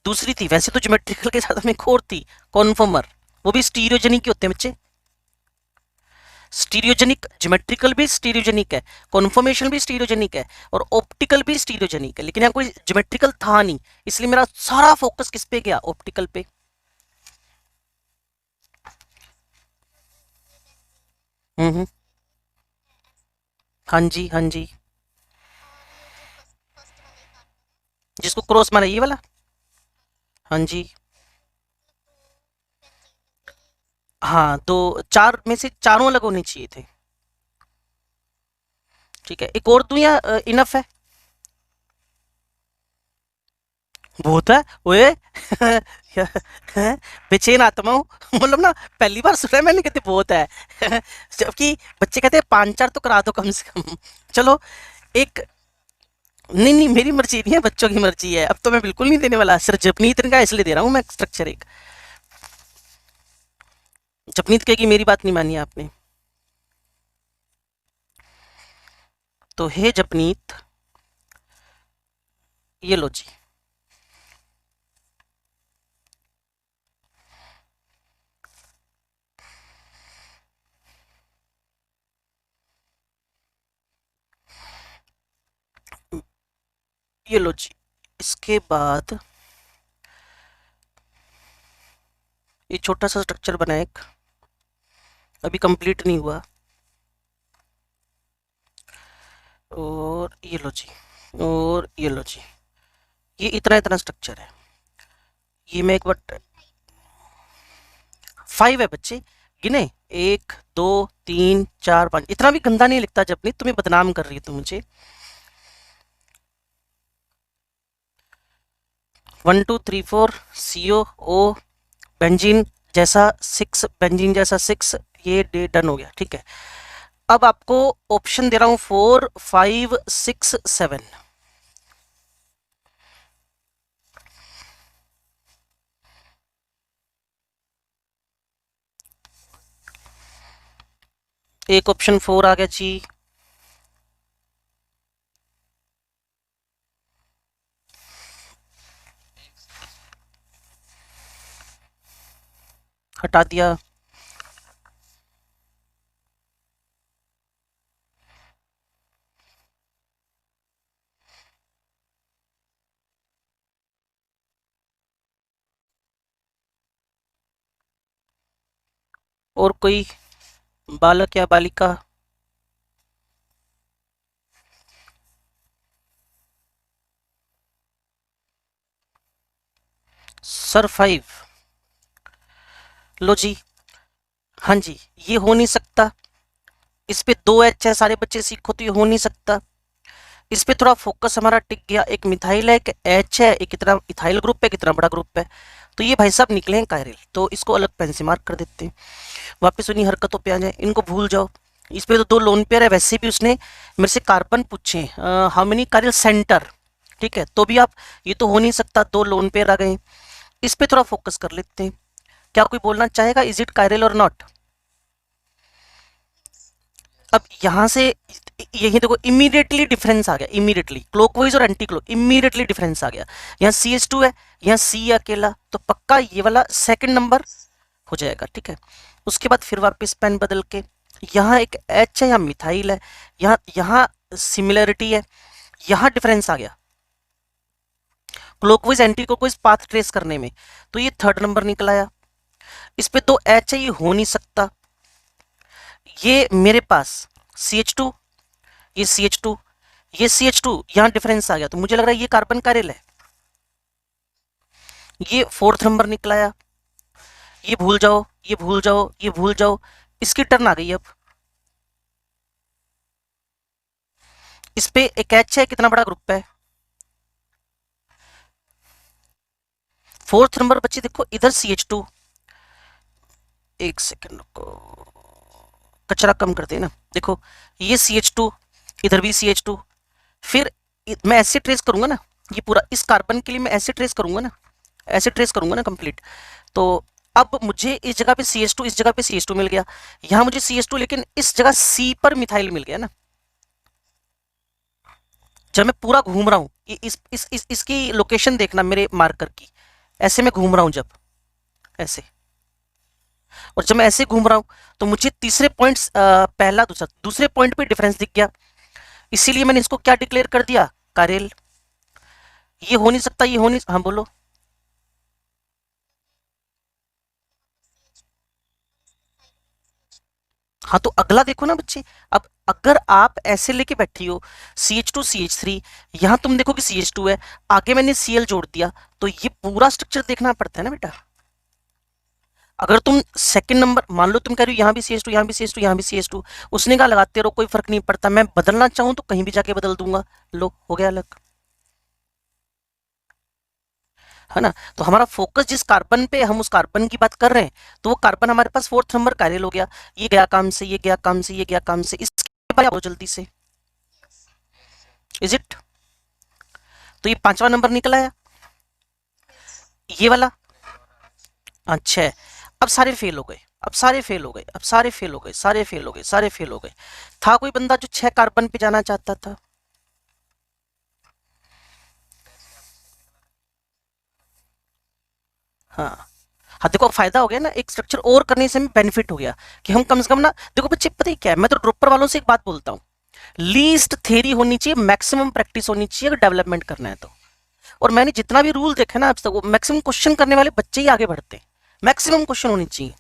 [SPEAKER 1] दूसरी थी, वैसे तो ज्योमेट्रिकल के साथ में एक और थी कॉन्फॉर्मर, वो भी स्टीरियोजेनिक ही होते हैं बच्चे। स्टीरियोजेनिक, ज्योमेट्रिकल भी स्टीरियोजेनिक है, कॉन्फॉर्मेशन भी स्टीरियोजेनिक है, और ऑप्टिकल भी स्टीरियोजेनिक है। लेकिन यहाँ कोई ज्योमेट्रिकल था नहीं, इसलिए मेरा सारा फोकस किस पे गया, ऑप्टिकल पे। हम्म, हाँ जी हाँ जी, जिसको क्रॉस मारा ये वाला, हाँ जी। हाँ, तो चार में से चारों अलग होने चाहिए थे। ठीक है, एक और दूं या इनफ है। बहुत है ओए बेचैन आत्मा हूँ मतलब ना, पहली बार सुना है मैंने, कहते बहुत है जबकि बच्चे कहते हैं 5-4 तो करा दो कम से कम। चलो एक, नहीं नहीं मेरी मर्जी नहीं है, बच्चों की मर्जी है। अब तो मैं बिल्कुल नहीं देने वाला, सिर्फ जपनीत का इसलिए दे रहा हूँ मैं स्ट्रक्चर एक। जपनीत कहेगी मेरी बात नहीं मानी आपने, तो हे जपनीत, ये लो जी, ये लो जी। इसके बाद ये छोटा सा स्ट्रक्चर बना है एक, अभी कंप्लीट नहीं हुआ, और ये लो जी, और ये लो जी, ये इतना इतना स्ट्रक्चर है। ये मैं एक बार, 5 है बच्चे, गिने, 1 2 3 4 5, इतना भी गंदा नहीं लिखता जब नहीं, तुम्हें बदनाम कर रही है तुम मुझे। 1 2 3 4 CO O, बेंजीन जैसा 6, बेंजीन जैसा 6, ये डन हो गया। ठीक है, अब आपको ऑप्शन दे रहा हूं 4 5 6 7। एक ऑप्शन 4 आ गया जी, हटा दिया। और कोई बालक या बालिका, सर 5। लो जी, हाँ जी, ये हो नहीं सकता। इस पे 2 H है, सारे बच्चे सीखो तो ये हो नहीं सकता। इस पे थोड़ा फोकस हमारा टिक गया। एक मिथाइल है, एक H है, एक कितना इथाइल ग्रुप है, कितना बड़ा ग्रुप है। तो ये भाई साहब निकले हैं कायरिल, तो इसको अलग पेन से मार्क कर देते हैं। वापस उन्हीं हरकतों पे आ जाए, इनको भूल जाओ। इस पे तो 2 लोन पेयर है, वैसे भी उसने मेरे से कार्बन पूछे, हाउ मेनी कायरिल सेंटर, ठीक है, तो भी आप, ये तो हो नहीं सकता, 2 लोन पेयर आ गए। इस पे थोड़ा फोकस कर लेते हैं। क्या कोई बोलना चाहेगा, इज इट कायरिल और नॉट? अब यहां से यही देखो, इमीडिएटली डिफरेंस आ गया, इमीडिएटली क्लॉकवाइज और एंटी क्लॉक, इमीडिएटली डिफरेंस आ गया। यहाँ CH2 है, यहाँ C अकेला, तो पक्का ये वाला सेकंड नंबर हो जाएगा, ठीक है। उसके बाद फिर वापस पेन बदल के, यहाँ एक H है, यहाँ मिथाइल है, यहाँ यहाँ सिमिलरिटी है, यहाँ डिफरेंस आ गया clockwise anti clockwise path trace करने में, तो ये थर्ड नंबर निकल आया। इस पे 2 H है, ये हो नहीं सकता। ये मेरे पास CH2, ये CH2, ये CH2, यहां डिफरेंस आ गया, तो मुझे लग रहा है ये कार्बन कायरल है। ये फोर्थ नंबर निकलाया। ये भूल जाओ, ये भूल जाओ, ये भूल जाओ। इसकी टर्न आ गई अब। इस पे एक H है, कितना बड़ा ग्रुप है, फोर्थ नंबर। बच्चे देखो इधर CH2, एक सेकंड को कचरा कम करते हैं ना, देखो ये CH2, इधर भी CH2, फिर मैं ऐसे ट्रेस करूंगा ना, ये पूरा इस कार्बन के लिए मैं ऐसे ट्रेस करूंगा ना, ऐसे ट्रेस करूंगा ना कंप्लीट। तो अब मुझे इस जगह पे CH2, इस जगह पे CH2 मिल गया, यहां मुझे CH2, लेकिन इस जगह C पर मिथाइल मिल गया ना। जब मैं पूरा घूम रहा हूं, इसकी लोकेशन देखना मेरे मार्कर की, ऐसे मैं घूम रहा हूं जब, ऐसे, और जब मैं ऐसे घूम रहा हूं तो मुझे तीसरे पॉइंट, पहला दूसरा, दूसरे पॉइंट पे डिफरेंस दिख गया, इसीलिए मैंने इसको क्या डिक्लेयर कर दिया, कारेल। ये हो नहीं सकता, ये हो नहीं, हाँ बोलो। हाँ तो अगला देखो ना बच्चे, अब अगर आप ऐसे लेके बैठी हो CH2 CH3, यहां तुम देखो कि CH2 है, आगे मैंने Cl जोड़ दिया, तो ये पूरा स्ट्रक्चर देखना पड़ता है ना बेटा। अगर तुम सेकंड नंबर, मान लो तुम कह रही हो यहाँ भी CH2, यहाँ भी CH2, यहाँ भी CH2, उसने कहा लगाते रहो, कोई फर्क नहीं पड़ता, मैं बदलना चाहूं तो कहीं भी जाके बदल दूंगा, लो हो गया अलग, है ना। तो हमारा फोकस जिस कार्बन पे, हम उस कार्बन की बात कर रहे हैं, तो वो कार्बन हमारे पास फोर्थ नंबर कायरल हो गया। ये गया काम से, ये गया काम से, ये गया काम से, इसके बाद बहुत जल्दी से, इज इट? तो ये 5वां नंबर निकला है, ये वाला। अच्छा है, अब सारे फेल हो गए, अब सारे फेल हो गए, अब सारे फेल हो गए, सारे फेल हो गए, सारे फेल हो गए। था कोई बंदा जो 6 कार्बन पे जाना चाहता था? हाँ, हाँ देखो फायदा हो गया ना, एक स्ट्रक्चर और करने से हमें बेनिफिट हो गया कि हम कम से कम ना, देखो बच्चे पता है क्या है, मैं तो ड्रॉपर वालों से एक बात बोलता हूँ, लीस्ट थ्योरी होनी चाहिए, मैक्सिमम प्रैक्टिस होनी चाहिए अगर डेवलपमेंट करना है तो। और मैंने जितना भी रूल देखा ना अब तक, वो मैक्सिमम क्वेश्चन करने वाले बच्चे ही आगे बढ़ते हैं, मैक्सिमम क्वेश्चन होनी चाहिए।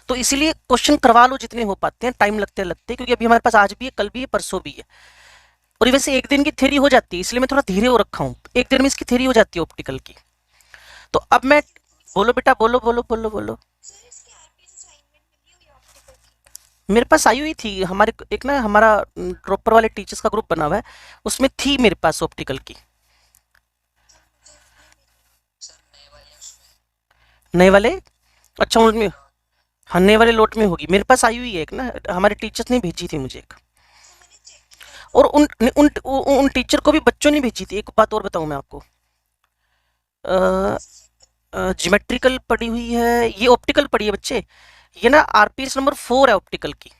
[SPEAKER 1] तो इसीलिए क्वेश्चन करवा लो जितने हो पाते हैं, टाइम लगते लगते, क्योंकि अभी हमारे पास आज भी है, कल भी है, परसों भी है। और वैसे एक दिन की थ्योरी हो जाती है, इसलिए मैं थोड़ा धीरे हो रखा हूँ, एक दिन में इसकी थ्योरी हो जाती है ऑप्टिकल की। तो अब मैं, बोलो बेटा, बोलो बोलो बोलो बोलो। मेरे पास आई हुई थी, हमारे एक ना, हमारा ड्रॉपर वाले टीचर्स का ग्रुप बना हुआ है, उसमें थी मेरे पास ऑप्टिकल की। नए वाले, अच्छा उनमें, हाँ नए वाले लोट में होगी, मेरे पास आई हुई है एक ना, हमारे टीचर्स ने भेजी थी मुझे एक। और उन उन उन टीचर को भी बच्चों ने भेजी थी। एक बात और बताऊं मैं आपको, ज्योमेट्रिकल पड़ी हुई है, ये ऑप्टिकल पड़ी है बच्चे, ये ना RPS नंबर 4 है ऑप्टिकल की,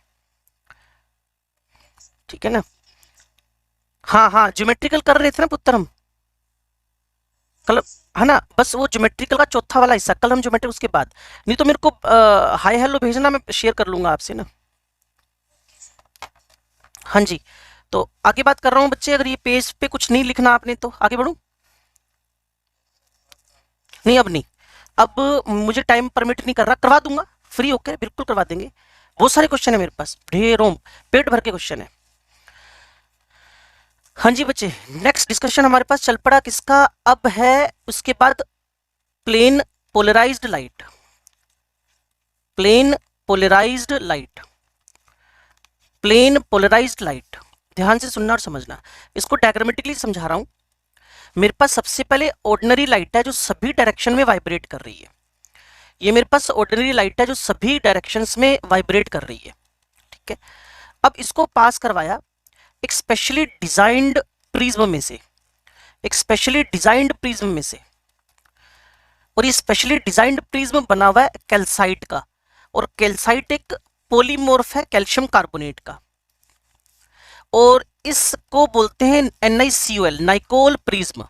[SPEAKER 1] ठीक है ना। हाँ हाँ, ज्योमेट्रिकल कर रहे थे ना पुत्र हम कल, है ना, बस वो ज्योमेट्रिकल का चौथा वाला हिस्सा, कल हम ज्योमेट्रिक उसके बाद, नहीं तो मेरे को हाय हेलो भेजना, मैं शेयर कर लूंगा आपसे ना। हाँ जी, तो आगे बात कर रहा हूँ बच्चे, अगर ये पेज पे कुछ नहीं लिखना आपने तो आगे बढ़ू, नहीं अब नहीं, अब मुझे टाइम परमिट नहीं कर रहा, करवा दूंगा फ्री होकर, बिल्कुल करवा देंगे। बहुत सारे क्वेश्चन है मेरे पास, ढेरों, पेट भर के क्वेश्चन है। हाँ जी बच्चे, नेक्स्ट डिस्कशन हमारे पास चल पड़ा किसका अब है, उसके बाद plane polarised light, plane polarised light, plane polarised light, ध्यान से सुनना और समझना, इसको डायग्रामेटिकली समझा रहा हूं। मेरे पास सबसे पहले ऑर्डिनरी लाइट है जो सभी डायरेक्शन में वाइब्रेट कर रही है। ये मेरे पास ऑर्डिनरी लाइट है जो सभी डायरेक्शंस में वाइब्रेट कर रही है, ठीक है। अब इसको पास करवाया एक स्पेशली डिजाइंड प्रिज्म में से, एक स्पेशली डिजाइंड प्रिज्म में से, और ये स्पेशली डिजाइंड प्रिज्म बना हुआ है कैल्साइट का, और कैल्साइट एक पॉलीमॉर्फ है कैल्शियम कार्बोनेट का, और इसको बोलते हैं NiCOL, नाइकोल प्रिज्म।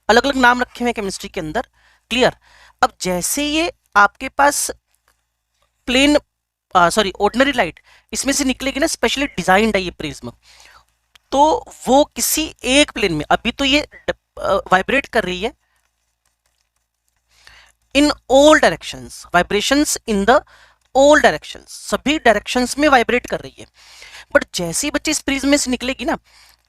[SPEAKER 1] अलग अलग नाम रखे हुए केमिस्ट्री के अंदर, क्लियर। अब जैसे ये आपके पास प्लेन ऑर्डिनरी लाइट इसमें से निकलेगी ना, स्पेशली डिजाइंड है ये प्रिज्म, तो वो किसी एक प्लेन में, अभी तो ये वाइब्रेट कर रही है in all directions, vibrations in the all directions, सभी डायरेक्शंस में वाइब्रेट कर रही है। बट जैसे ही बच्चे इस प्रिज्म में से निकलेगी ना,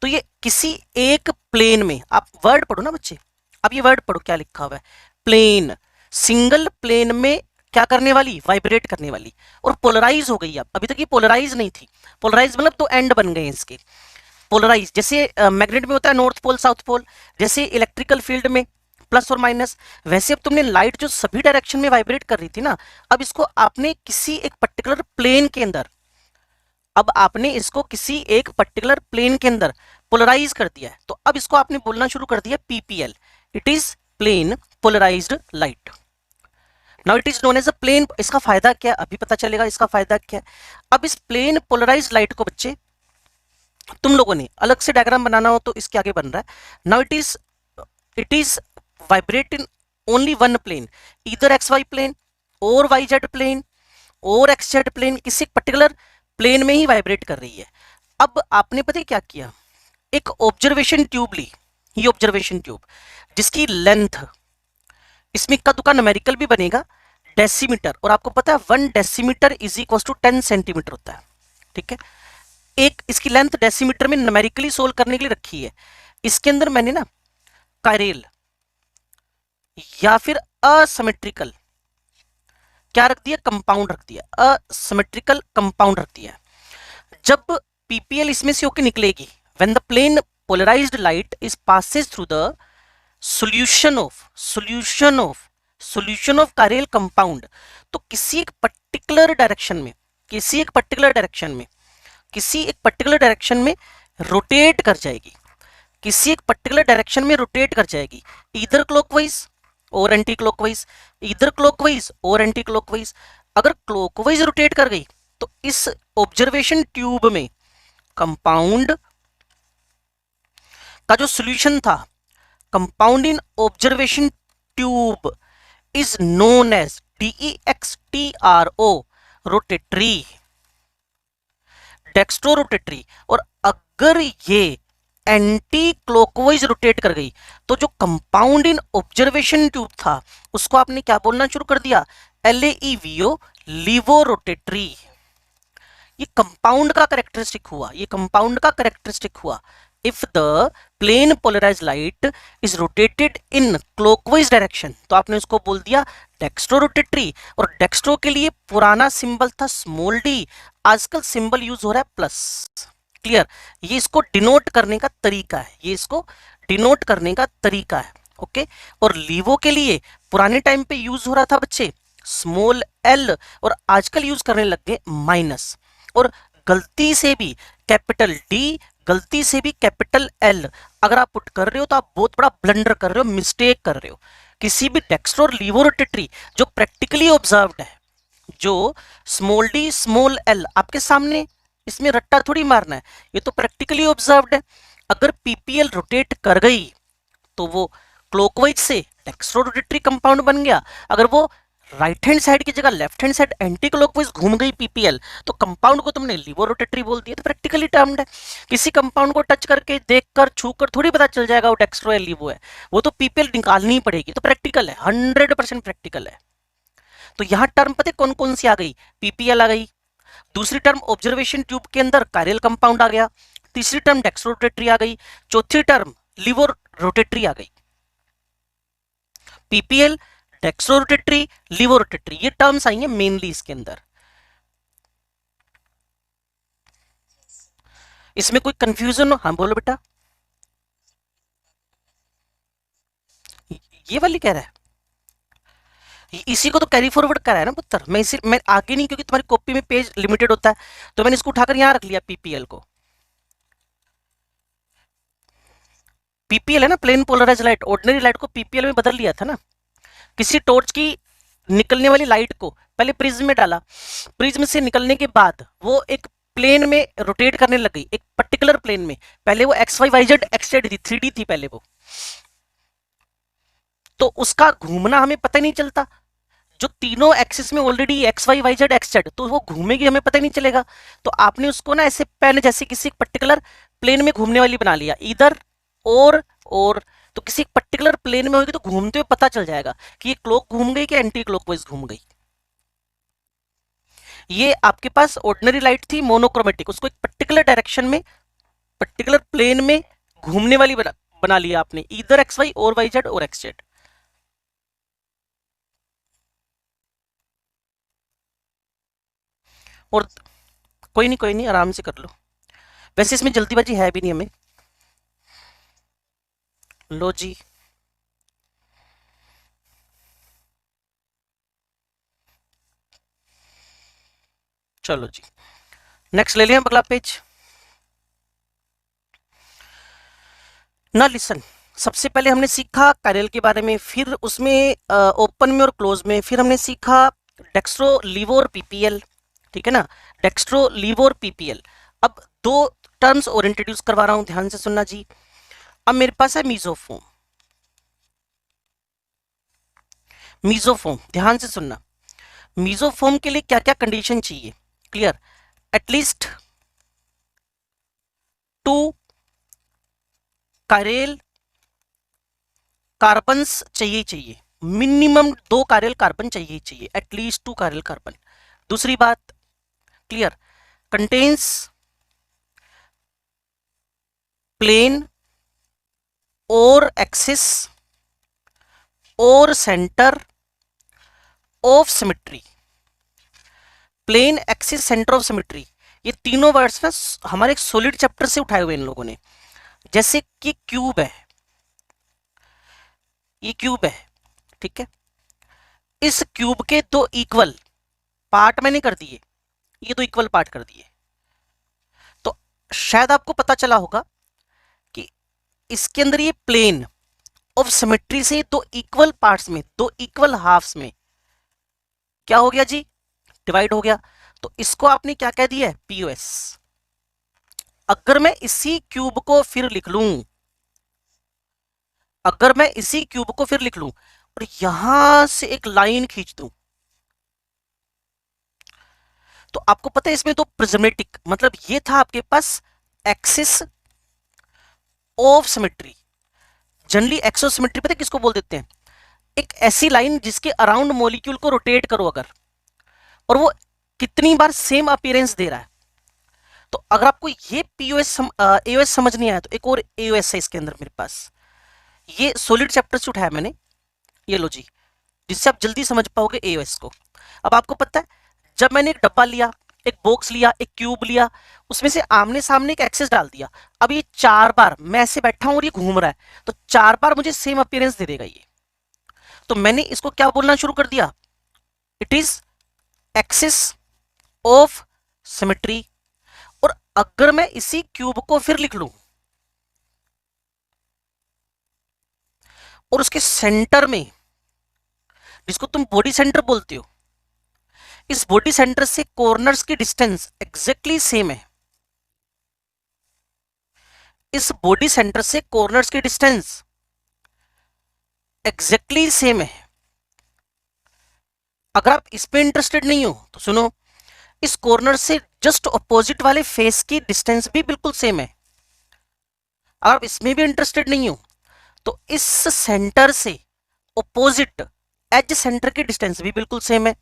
[SPEAKER 1] तो ये किसी एक प्लेन में, आप वर्ड पढ़ो ना बच्चे, अब ये वर्ड पढ़ो क्या लिखा हुआ है, प्लेन, सिंगल प्लेन में क्या करने वाली, वाइब्रेट करने वाली, और पोलराइज हो गई। अब अभी तक ये पोलराइज नहीं थी, पोलराइज मतलब तो एंड बन गए इसके, पोलराइज जैसे मैग्नेट में होता है नॉर्थ पोल साउथ पोल, जैसे इलेक्ट्रिकल फील्ड में प्लस और माइनस, वैसे अब तुमने लाइट जो सभी डायरेक्शन में वाइब्रेट कर रही थी ना, अब इसको आपने किसी एक पर्टिकुलर प्लेन के अंदर, अब आपने इसको किसी एक पर्टिकुलर प्लेन के अंदर पोलराइज कर दिया है, तो अब इसको आपने बोलना शुरू कर दिया PPL, it is plane polarised light. Now it is known as a plane. इसका फायदा क्या है अभी पता चलेगा, इसका फायदा क्या है। अब इस प्लेन पोलराइज्ड लाइट को बच्चे तुम लोगों ने अलग से डायग्राम बनाना हो तो इसके आगे बन रहा है। Now it is vibrate in only one plane, either XY plane और YZ प्लेन और XZ प्लेन, किसी पर्टिकुलर प्लेन में ही वाइब्रेट कर रही है। अब आपने पता है क्या किया, एक ऑब्जर्वेशन ट्यूब ली, ये ऑब्जर्वेशन ट्यूब जिसकी लेंथ, इसमें का दुका न्यूमेरिकल भी बनेगा डेसीमीटर, और आपको पता है 1 decimetre is equal to 10 centimetre होता है, ठीक है। एक इसकी लेंथ डेसीमीटर में न्यूमेरिकली सोल्व करने के लिए रखी है। इसके अंदर मैंने ना कायरेल या फिर असिमेट्रिकल क्या रख दिया, कंपाउंड रख दिया, असिमेट्रिकल कंपाउंड रख दिया। जब PPL इसमें से होकर निकलेगी, when the plane polarised light is passes through the solution of chiral compound, तो किसी एक पर्टिकुलर डायरेक्शन में, किसी एक पर्टिकुलर डायरेक्शन में रोटेट कर जाएगी, किसी एक पर्टिकुलर डायरेक्शन में रोटेट कर जाएगी, इधर क्लॉकवाइज और एंटी क्लॉकवाइज, इधर क्लॉकवाइज और एंटी क्लॉकवाइज। अगर क्लॉकवाइज रोटेट कर गई तो इस ऑब्जर्वेशन ट्यूब में कंपाउंड का जो सॉल्यूशन था, compound in observation tube is known as DEXTRO, rotatory, dextro rotatory. और अगर ये एंटी क्लॉकवाइज रोटेट कर गई तो जो कंपाउंड इन ऑब्जर्वेशन ट्यूब था उसको आपने क्या बोलना शुरू कर दिया, LAEVO, लीवो रोटेटरी। ये कंपाउंड का करेक्टरिस्टिक हुआ, ये कंपाउंड का करेक्टरिस्टिक हुआ। If the plane polarised light is rotated in clockwise direction, तो आपने उसको बोल दिया डेक्स्ट्रो रोटेटरी। और डेक्स्ट्रो के लिए पुराना सिंबल था स्मॉल d, आजकल सिंबल यूज हो रहा है प्लस, क्लियर। ये इसको डिनोट करने का तरीका है, ये इसको डिनोट करने का तरीका है, ओके। और लीवो के लिए पुराने टाइम पे यूज हो रहा था बच्चे स्मॉल l, और आजकल यूज करने लग गए माइनस। और गलती से भी कैपिटल D, गलती से भी कैपिटल L अगर आप पुट कर रहे हो तो आप बहुत बड़ा ब्लंडर कर रहे हो, मिस्टेक कर रहे हो। किसी भी डेक्स्ट्रो और लीवो रोटेटरी जो प्रैक्टिकली ऑब्जर्व्ड है, जो स्मॉल d स्मॉल l आपके सामने, इसमें रट्टा थोड़ी मारना है, ये तो प्रैक्टिकली ऑब्जर्व्ड है। अगर PPL रोटेट कर गई तो वो क्लॉकवाइज से डेक्स्ट्रो रोटेटरी कंपाउंड बन गया। अगर वो राइट हैंड साइड की जगह left hand side anti clockwise घूम गई PPL, तो कंपाउंड को तुमने लीवो रोटेटरी बोल दिया, तो प्रैक्टिकली टर्म्ड है। किसी कंपाउंड को टच करके, देखकर, छूकर थोड़ी पता चल जाएगा वो डेक्स्ट्रो या लीवो है, वो तो PPL निकालनी ही पड़ेगी। तो प्रैक्टिकल है, 100% प्रैक्टिकल है। तो यहाँ टर्म पता कौन कौन सी आ गई, PPL आ गई, दूसरी टर्म ऑब्जर्वेशन ट्यूब के अंदर कायरेल कंपाउंड आ गया, तीसरी टर्म डेक्स्ट्रो रोटेटरी आ गई, चौथी टर्म लीवो रोटेटरी आ गई। PPL, dextro rotatory, laevo rotatory, ये टर्म्स आएंगे मेनली इसके अंदर। इसमें कोई कंफ्यूजन हो? हाँ बोलो बेटा। ये वाली कह रहा है, इसी को तो कैरी फॉरवर्ड करा है ना पुत्र। मैं आगे नहीं, क्योंकि तुम्हारी कॉपी में पेज लिमिटेड होता है, तो मैंने इसको उठाकर यहां रख लिया पीपीएल को। पीपीएल है ना, plane polarise light, ordinary light को पीपीएल में बदल लिया था ना। किसी टॉर्च की निकलने वाली लाइट को पहले प्रिज्म में डाला, प्रिज्म से निकलने के बाद वो एक प्लेन में रोटेट करने लग गई, एक पर्टिकुलर प्लेन में। पहले वो X Y Y Z X Z थी, 3D थी पहले वो, तो उसका घूमना हमें पता ही नहीं चलता। जो तीनों एक्सिस में already X Y Y Z X Z, तो वो घूमेगी, हमें पता ही नहीं चलेगा। तो आपने उसको ना ऐसे पेन जैसे किसी पर्टिकुलर प्लेन में घूमने वाली बना लिया, इधर और तो किसी पर्टिकुलर प्लेन में होगी तो घूमते हुए पता चल जाएगा कि ये क्लॉक घूम गई कि एंटी क्लॉकवाइज घूम गई। ये आपके पास ऑर्डिनरी लाइट थी मोनोक्रोमेटिक, उसको एक पर्टिकुलर डायरेक्शन में, पर्टिकुलर प्लेन में घूमने वाली बना लिया आपने, इधर एक्स वाई और वाई जेड और एक्स जेड। और कोई नहीं, आराम से कर लो। वैसे इसमें जल्दीबाजी है भी नहीं हमें। लो जी, चलो जी, नेक्स्ट ले लिया अगला पेज ना। लिसन, सबसे पहले हमने सीखा कैरल के बारे में, फिर उसमें ओपन में और क्लोज में, फिर हमने सीखा डेक्स्ट्रो लीवो और पीपीएल, ठीक है ना, डेक्स्ट्रो लीवो और पीपीएल। अब दो टर्म्स और इंट्रोड्यूस करवा रहा हूं, ध्यान से सुनना जी। अब मेरे पास है मीजोफोम, मीजोफोम ध्यान से सुनना। मीजोफोम के लिए क्या क्या कंडीशन चाहिए? क्लियर, एटलीस्ट 2 कायरल कार्बन्स चाहिए, मिनिमम 2 कायरल कार्बन चाहिए, एटलीस्ट 2 कायरल कार्बन। दूसरी बात, क्लियर, कंटेन्स प्लेन और एक्सिस और centre of symmetry, plane axis centre of symmetry, ये तीनों वर्ड्स ना हमारे एक सॉलिड चैप्टर से उठाए हुए इन लोगों ने। जैसे कि क्यूब है, ये क्यूब है, ठीक है, इस क्यूब के 2 इक्वल पार्ट मैंने कर दिए, ये 2 इक्वल पार्ट कर दिए। तो शायद आपको पता चला होगा कि इसके अंदर ये प्लेन ऑफ सिमेट्री से 2 इक्वल पार्ट्स में, 2 इक्वल हाफ्स में क्या हो गया जी? डिवाइड हो गया। तो इसको आपने क्या कह दिया है? पीओएस। अगर मैं इसी क्यूब को फिर लिख लूं, अगर मैं इसी क्यूब को फिर लिख लूं और यहां से एक लाइन खींच दूं, तो आपको पता है इसमें तो प्रिज्मेटिक, मतलब ये था आपके पास एक्सिस ऑफ सिमेट्री। जनरली एक्सोसिमेट्री पता है किसको बोल देते हैं? एक ऐसी लाइन जिसके अराउंड मॉलिक्यूल को रोटेट करो अगर, और वो कितनी बार सेम अपीयरेंस दे रहा है। तो अगर आपको ये पीओएस एओएस समझ नहीं आया तो एक और एओएस है इसके अंदर मेरे पास, ये सॉलिड चैप्टर से उठाया मैंने, ये लो जी, जिससे आप जल्दी समझ पाओगे एओएस को। अब आपको पता है, जब मैंने एक डब्बा लिया, एक बॉक्स लिया, एक क्यूब लिया, उसमें से आमने सामने एक एक्सेस डाल दिया, अब ये 4 बार मैं ऐसे बैठा हूं और ये घूम रहा है, तो 4 बार मुझे सेम अपीयरेंस दे देगा ये। तो मैंने इसको क्या बोलना शुरू कर दिया? It is axis of symmetry. और अगर मैं इसी क्यूब को फिर लिख लूं और उसके सेंटर में, जिसको तुम बॉडी सेंटर बोलते हो, इस बॉडी सेंटर से कॉर्नर्स की डिस्टेंस एग्जैक्टली सेम है, इस बॉडी सेंटर से कॉर्नर्स की डिस्टेंस एग्जैक्टली सेम है। अगर आप इस पे इंटरेस्टेड नहीं हो तो सुनो, इस कॉर्नर से जस्ट ऑपोजिट वाले फेस की डिस्टेंस भी बिल्कुल सेम है। अगर आप इसमें भी इंटरेस्टेड नहीं हो तो इस सेंटर से ऑपोजिट एज सेंटर की डिस्टेंस भी बिल्कुल सेम है।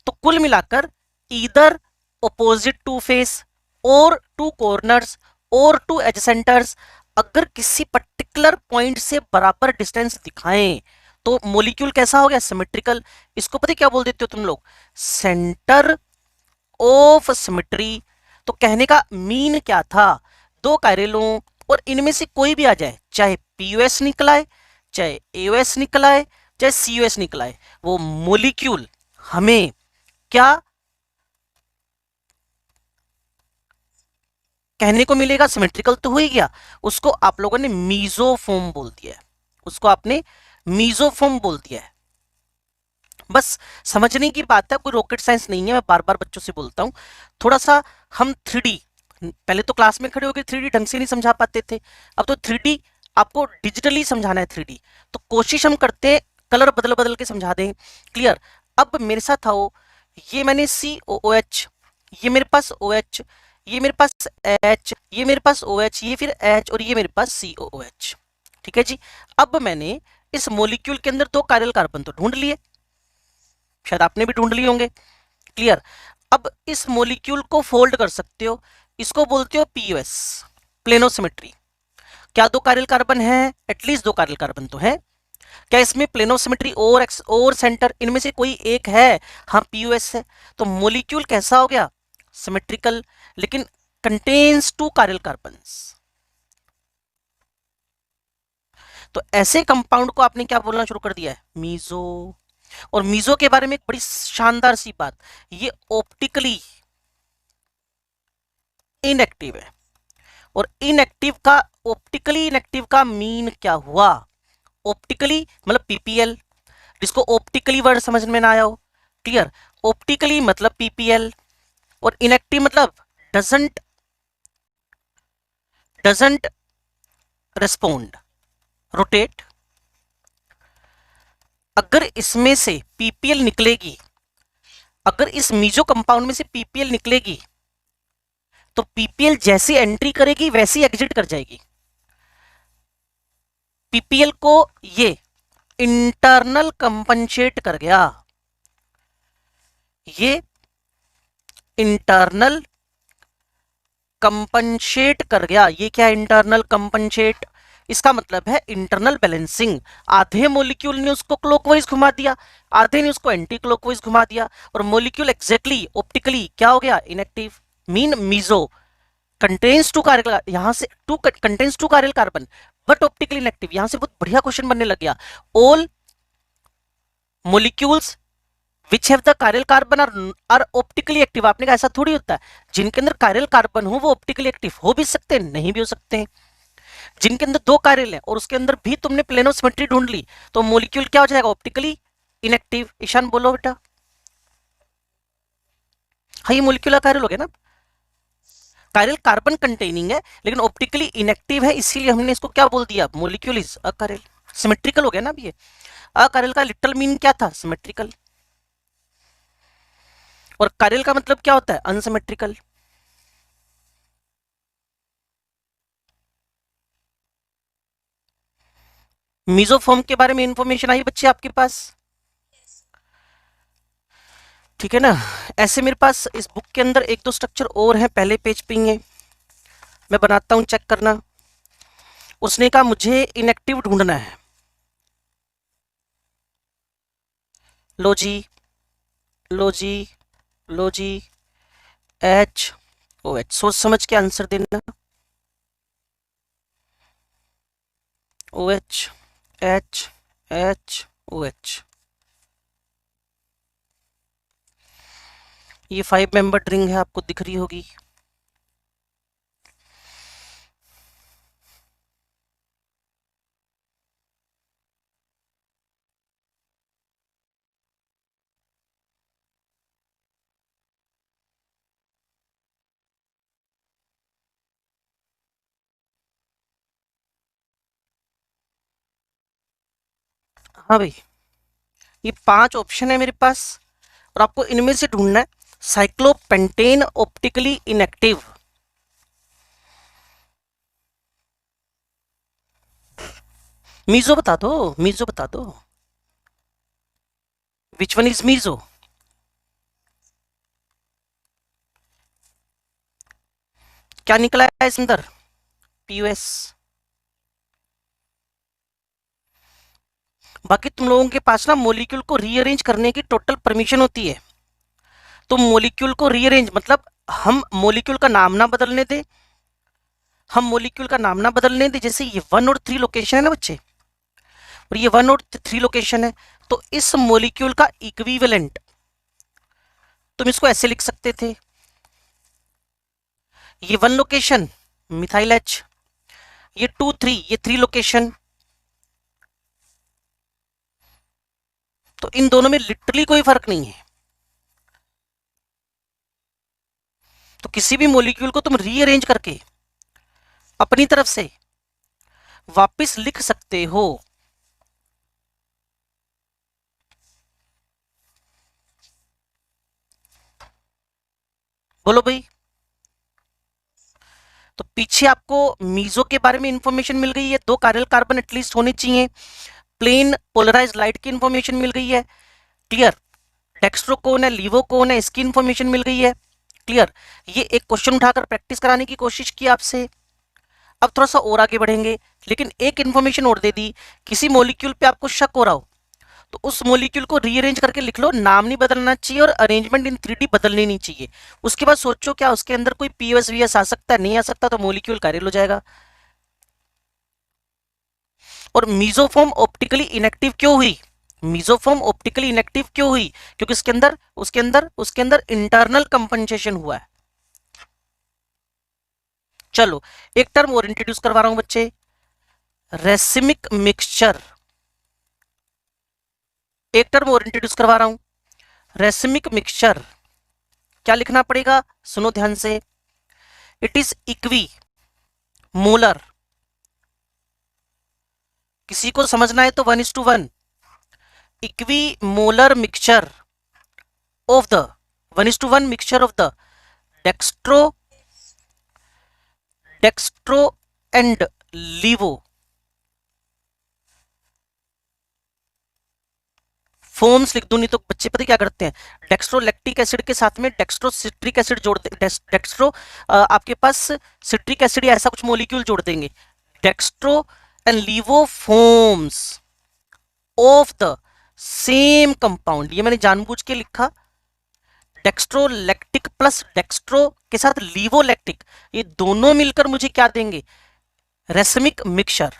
[SPEAKER 1] तो कुल मिलाकर ईदर ऑपोजिट टू फेस और 2 कॉर्नर्स और 2 एज सेंटर्स अगर किसी पर्टिकुलर पॉइंट से बराबर डिस्टेंस दिखाएं तो मोलिक्यूल कैसा हो गया, सिमेट्रिकल। इसको पता है क्या बोल देते हो तुम लोग, सेंटर ऑफ सिमेट्री। तो कहने का मीन क्या था, दो कायरलों और इनमें से कोई भी आ जाए, चाहे पीयूएस निकला है, चाहे एओएस निकला है, चाहे सीयूएस निकला है, वो मोलिक्यूल हमें क्या कहने को मिलेगा, सिमेट्रिकल तो हो ही गया, उसको आप लोगों ने मीजोफोम बोल दिया है, उसको आपने मीजोफोम बोल दिया है। बस समझने की बात है, कोई रॉकेट साइंस नहीं है, मैं बार बार बच्चों से बोलता हूं। थोड़ा सा हम 3D, पहले तो क्लास में खड़े होकर 3D ढंग से नहीं समझा पाते थे, अब तो 3D आपको डिजिटली समझाना है 3D, तो कोशिश हम करते हैं कलर बदल बदल के समझा दें। क्लियर। अब मेरे साथ आओ, ये मैंने COOH, ये मेरे पास OH, ये मेरे पास H, ये मेरे पास OH, ये फिर H, और ये मेरे पास COOH। ठीक है जी। अब मैंने इस मॉलिक्यूल के अंदर दो कायरल कार्बन तो ढूंढ लिए, शायद आपने भी ढूंढ लिए होंगे। क्लियर। अब इस मॉलिक्यूल को फोल्ड कर सकते हो, इसको बोलते हो पीयूएस, प्लेनो सिमेट्री। क्या दो कायरल कार्बन है, एटलीस्ट दो कायरल कार्बन तो है। क्या इसमें प्लेनो सिमेट्री और एक्स और सेंटर, इनमें से कोई एक है, हाँ पीयूएस है। तो मॉलिक्यूल कैसा हो गया, सिमेट्रिकल, लेकिन कंटेन्स टू कायरल कार्बन्स। तो ऐसे कंपाउंड को आपने क्या बोलना शुरू कर दिया है, मीजो। और मीजो के बारे में एक बड़ी शानदार सी बात, ये ऑप्टिकली इनएक्टिव है। और इनएक्टिव का, ऑप्टिकली इनएक्टिव का मीन क्या हुआ, ऑप्टिकली मतलब पीपीएल, जिसको ऑप्टिकली वर्ड समझ में ना आया हो। क्लियर। ऑप्टिकली मतलब पीपीएल, और इनएक्टिव मतलब डजंट डजंट रेस्पोंड, रोटेट। अगर इसमें से पीपीएल निकलेगी, अगर इस मीजो कंपाउंड में से पीपीएल निकलेगी, तो पीपीएल जैसी एंट्री करेगी वैसी एग्जिट कर जाएगी। पीपीएल को ये इंटरनल कंपनसेट कर गया, ये इंटरनल कंपनसेट कर गया। ये क्या है, इंटरनल कंपनसेट, इसका मतलब है इंटरनल बैलेंसिंग। आधे मॉलिक्यूल ने उसको क्लॉकवाइज घुमा दिया, आधे ने उसको एंटी क्लॉकवाइज घुमा दिया, और मॉलिक्यूल एग्जैक्टली ऑप्टिकली क्या हो गया, inactive. Mean meso contains two carbon, यहां से two contains two carbon carbon but optically inactive. यहां से बहुत बढ़िया क्वेश्चन बनने लग गया। All molecules which have the chiral carbon are optically active. आपने कहा ऐसा थोड़ी होता है, जिनके अंदर कायरल कार्बन हो वो ऑप्टिकली एक्टिव हो भी सकते हैं, नहीं भी हो सकते हैं। जिनके अंदर दो कायरल है और उसके अंदर भी तुमने प्लेनो सिमेट्री ढूंढ ली, तो मोलिक्यूल क्या हो जाएगा, ऑप्टिकली इनएक्टिव। ईशान बोलो बेटा। हाँ, ये मोलिक्यूलर कायरल हो गया ना, कायरल कार्बन कंटेनिंग है लेकिन ऑप्टिकली इनएक्टिव है, इसीलिए हमने इसको क्या बोल दिया, मोलिक्यूल इज अकायरल। सिमेट्रिकल हो गया ना। अब ये अकायरल का लिटरल मीन क्या था, सिमेट्रिकल। और कायरल का मतलब क्या होता है, अनसिमेट्रिकल। मीजोफॉर्म के बारे में इंफॉर्मेशन आई बच्चे आपके पास, ठीक है ना। ऐसे मेरे पास इस बुक के अंदर एक दो स्ट्रक्चर और हैं, पहले पेज पे ही है, मैं बनाता हूं, चेक करना। उसने कहा मुझे इनएक्टिव ढूंढना है, लो जी, लो जी, लो जी, एच ओ एच, सोच समझ के आंसर देना। O H, H, H, O H. ये 5 मेंबर रिंग है, आपको दिख रही होगी। हाँ भाई, ये 5 ऑप्शन है मेरे पास, और आपको इनमें से ढूंढना है साइक्लोपेंटेन ऑप्टिकली इनएक्टिव। मीजो बता दो, मीजो बता दो, विच वन इज मीजो। क्या निकला है इस अंदर, पीयूएस। बाकी तुम लोगों के पास ना मोलिक्यूल को रीअरेंज करने की टोटल परमिशन होती है। तो मोलिक्यूल को रीअरेंज मतलब हम मोलिक्यूल का नाम ना बदलने दें, हम मोलिक्यूल का नाम ना बदलने दें। जैसे ये 1 और 3 लोकेशन है ना बच्चे, और ये 1 और 3 लोकेशन है, तो इस मोलिक्यूल का इक्विवेलेंट तुम इसको ऐसे लिख सकते थे, ये 1 लोकेशन मिथाइल एच, ये 2 3 ये 3 लोकेशन, तो इन दोनों में लिटरली कोई फर्क नहीं है। तो किसी भी मॉलिक्यूल को तुम रीअरेंज करके अपनी तरफ से वापस लिख सकते हो। बोलो भाई। तो पीछे आपको मीजो के बारे में इंफॉर्मेशन मिल गई है, 2 कायरल कार्बन एटलीस्ट होने चाहिए, प्लेन पोलराइज लाइट की इंफॉर्मेशन मिल गई है, क्लियर। डेक्स्ट्रो कौन है, लीवो कौन है, इसकी इंफॉर्मेशन मिल गई है, क्लियर। ये एक क्वेश्चन उठाकर प्रैक्टिस कराने की कोशिश की आपसे। अब थोड़ा सा और आगे बढ़ेंगे, लेकिन एक इंफॉर्मेशन और दे दी, किसी मॉलिक्यूल पे आपको शक हो रहा हो तो उस मॉलिक्यूल को रीअरेंज करके लिख लो, नाम नहीं बदलना चाहिए और अरेंजमेंट इन 3D बदलनी नहीं चाहिए। उसके बाद सोचो क्या उसके अंदर कोई पीओएस वीएस आ सकता है, नहीं आ सकता, तो मॉलिक्यूल कायरल हो जाएगा। और मीजोफॉर्म ऑप्टिकली इनएक्टिव क्यों हुई, मीजोफॉर्म ऑप्टिकली इनएक्टिव क्यों हुई, क्योंकि उसके अंदर इंटरनल कंपनसेशन हुआ है। चलो एक टर्म और इंट्रोड्यूस करवा रहा हूं बच्चे, रेसिमिक मिक्सचर। एक टर्म और इंट्रोड्यूस करवा रहा हूं, रेसिमिक मिक्सचर। क्या लिखना पड़ेगा, सुनो ध्यान से, इट इज इक्वी मोलर, किसी को समझना है तो 1:1, equimolar mixture of the 1:1 mixture of the dextro dextro and levo forms लिख दूं, नहीं तो बच्चे पता क्या करते हैं, डेक्स्ट्रोलैक्टिक एसिड के साथ में डेक्स्ट्रोसिट्रिक एसिड जोड़ते, डेक्स्ट्रो आपके पास सिट्रिक एसिड या ऐसा कुछ मॉलिक्यूल जोड़ देंगे, dextro and levo forms of the same compound. ये मैंने जानबूझ के लिखा, डेक्स्ट्रोलैक्टिक प्लस डेक्स्ट्रो के साथ लीवोलैक्टिक, ये दोनों मिलकर मुझे क्या देंगे, रेसमिक मिक्सचर।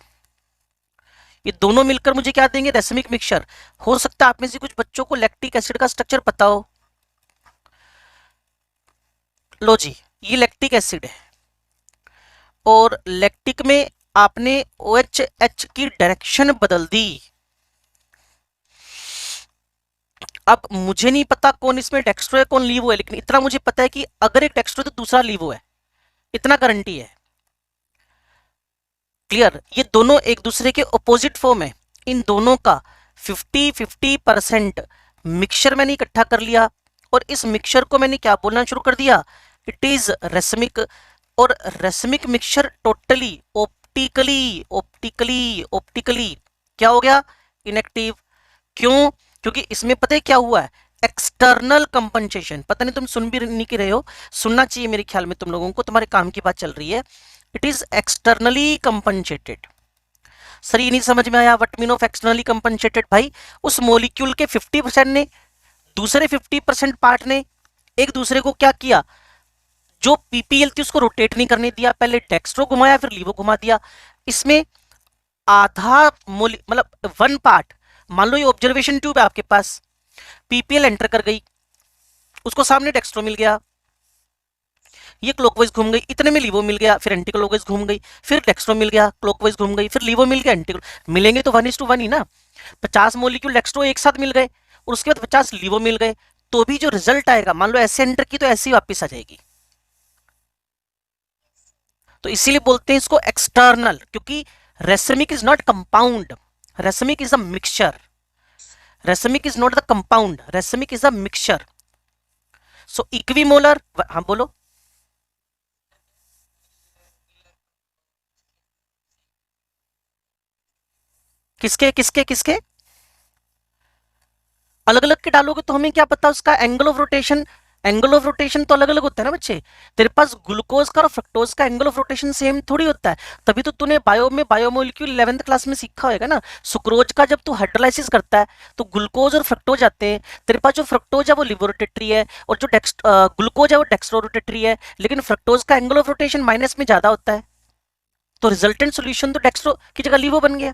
[SPEAKER 1] ये दोनों मिलकर मुझे क्या देंगे, रेसमिक मिक्सचर। हो सकता है आप में से कुछ बच्चों को लैक्टिक एसिड का स्ट्रक्चर पता हो। लो जी, ये लैक्टिक एसिड है और लैक्टिक में आपने OH की डायरेक्शन बदल दी। अब मुझे नहीं पता कौन इसमें डेक्स्ट्रो है कौन लीवो है, लेकिन इतना मुझे पता है कि अगर एक डेक्स्ट्रो है तो दूसरा लीवो है, इतना गारंटी है, क्लियर। ये दोनों एक दूसरे के ऑपोजिट फॉर्म है, इन दोनों का 50-50% मिक्सचर मैंने इकट्ठा कर लिया और इस मिक्सचर को मैंने क्या बोलना शुरू कर दिया, इट इज रेसमिक। और racemic mixture totally optically optically optically क्या हो गया, इनएक्टिव। क्यों, क्योंकि इसमें पता है क्या हुआ है, एक्सटर्नल कंपनसेशन। पता नहीं तुम सुन भी नहीं की रहे हो, सुनना चाहिए मेरे ख्याल में तुम लोगों को, तुम्हारे काम की बात चल रही है। It is externally compensated. Sir ये नहीं समझ में आया, what mean of externally compensated. भाई उस मॉलिक्यूल के 50% ने, दूसरे 50% पार्ट ने एक दूसरे को क्या किया, जो पीपीएल थी उसको रोटेट नहीं करने दिया, पहले डेक्स्ट्रो घुमाया फिर लीवो घुमा दिया। इसमें आधा मतलब 1 पार्ट, मान लो ये ऑब्जर्वेशन ट्यूब है आपके पास, पीपीएल एंटर कर गई, उसको सामने डेक्स्ट्रो मिल गया, ये क्लॉकवाइज घूम गई, इतने में लीवो मिल गया, फिर एंटी क्लॉकवाइज घूम गई, फिर डेक्स्ट्रो मिल गया, क्लॉकवाइज घूम गई, फिर लीवो मिल गया, एंटी मिलेंगे तो 1:1 ही ना। 50 मॉलिक्यूल डेक्स्ट्रो एक साथ मिल गए और उसके बाद 50 लीवो मिल गए, तो भी जो रिजल्ट आएगा, मान लो ऐसे एंटर की तो ऐसे ही वापस आ जाएगी। तो इसीलिए बोलते हैं इसको एक्सटर्नल, क्योंकि racemic is not compound, racemic is a mixture, racemic is not the compound, racemic is a mixture. So equimolar, हाँ बोलो। किसके किसके किसके अलग अलग के डालोगे तो हमें क्या पता उसका angle of rotation angle of rotation तो अलग अलग होता है ना बच्चे। तेरे पास ग्लूकोज का और फ्रक्टोज का एंगल ऑफ रोटेशन सेम थोड़ी होता है। तभी तो तूने बायो में बायोमोलिक्यूल 11th क्लास में सीखा होगा ना। सुक्रोज का जब तू हाइड्रोलाइसिस करता है तो ग्लूकोज और फ्रक्टोज आते हैं। तेरे पास जो फ्रक्टोज है वो लिवो रोटेटरी है, और जो ग्लूकोज है वो डेक्स्ट्रो रोटेटरी है, लेकिन फ्रक्टोज का एंगल ऑफ रोटेशन माइनस में ज्यादा होता है, तो रिजल्टेंट सोल्यूशन तो डेक्स्ट्रो की जगह लिवो बन गया।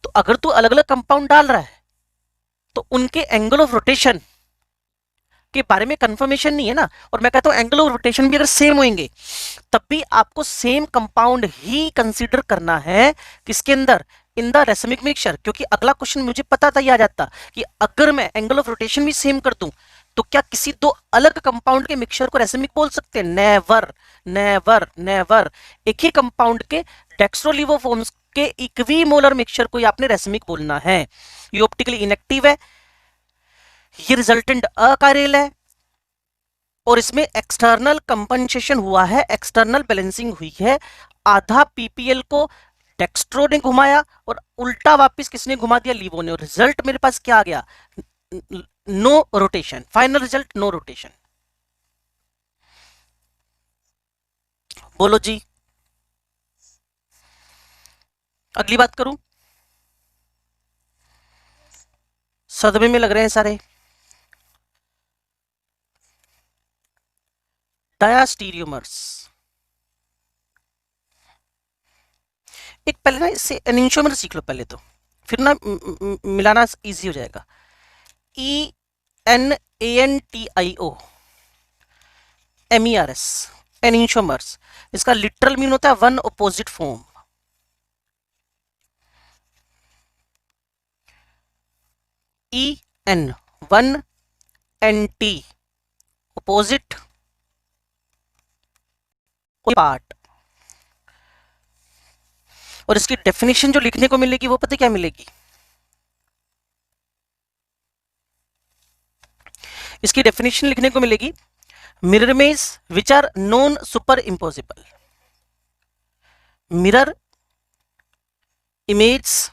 [SPEAKER 1] तो अगर तू अलग अलग कंपाउंड डाल रहा है तो उनके एंगल ऑफ रोटेशन के बारे में कंफर्मेशन नहीं है ना। और मैं कहता हूं एंगल ऑफ रोटेशन भी अगर सेम होंगे तब भी आपको सेम कंपाउंड ही कंसीडर करना है किसके अंदर, इन द रेसमिक मिक्सचर। क्योंकि अगला क्वेश्चन मुझे पता था, आ जाता कि अगर मैं एंगल ऑफ रोटेशन भी सेम कर दूं तो क्या किसी दो अलग कंपाउंड के मिक्सचर को रेसमिक बोल सकते हैं? Never never never. एक ही कंपाउंड के डेक्स्ट्रोलिवोफॉर्म्स के इक्विमोलर मिक्सचर को आपने रेसमिक बोलना है। ये ऑप्टिकली इनएक्टिव है, ये रिजल्टेंट अकार्यल है, और इसमें एक्सटर्नल कंपनसेशन हुआ है, एक्सटर्नल बैलेंसिंग हुई है। आधा पीपीएल को डेक्स्ट्रो ने घुमाया और उल्टा वापस किसने घुमा दिया, लीवो ने। और रिजल्ट मेरे पास क्या आ गया, no rotation. Final result no rotation. बोलो जी, अगली बात करूं। सदमे में लग रहे हैं सारे। डायास्टीरियोमर्स, एक पहले ना इससे एनिंशियोमर सीख लो पहले, तो फिर ना मिलाना इजी हो जाएगा। ENANTIO MERS, एनिंशियोमर्स। इसका लिटरल मीन होता है one opposite form. EN one, NT opposite part. और इसकी डेफिनेशन जो लिखने को मिलेगी वो पता क्या मिलेगी, इसकी डेफिनेशन लिखने को मिलेगी, mirror image which are non superimposable. Mirror image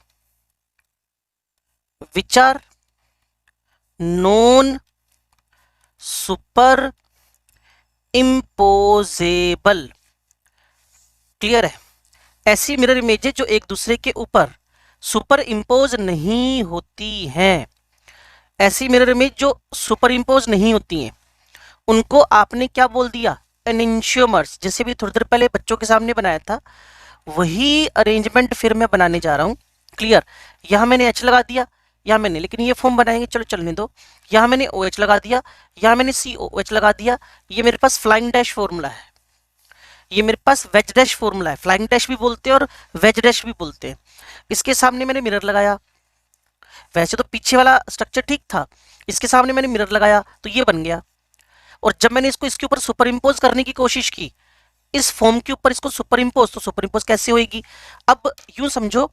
[SPEAKER 1] which are non superimposable. Clear है? ऐसी मिरर इमेजेस जो एक दूसरे के ऊपर सुपर इम्पोज नहीं होती हैं, ऐसी मिरर इमेज जो सुपर इम्पोज नहीं होती हैं, उनको आपने क्या बोल दिया, एनिंशियोमर्स। जैसे भी थोड़ी देर पहले बच्चों के सामने बनाया था वही अरेंजमेंट फिर मैं बनाने जा रहा हूं। क्लियर? यहां मैंने H लगा दिया, यहां मैंने, लेकिन ये फॉर्म बनाएंगे, चलो चलने दो। यहां मैंने OH लगा दिया, यहां मैंने COH लगा दिया। ये मेरे पास फ्लाइंग डैश फॉर्मूला है, ये मेरे पास वेज डैश फॉर्मूला है। फ्लाइंग डैश भी बोलते हैं और वेज डैश भी बोलते हैं। इसके सामने मैंने मिरर लगाया, वैसे तो पीछे वाला स्ट्रक्चर ठीक था, इसके सामने मैंने मिरर लगाया तो ये बन गया। और जब मैंने इसको इसके ऊपर सुपर इम्पोज करने की कोशिश की, इस फॉर्म के ऊपर इसको सुपर इम्पोज, तो सुपर इम्पोज कैसे होगी? अब यूं समझो,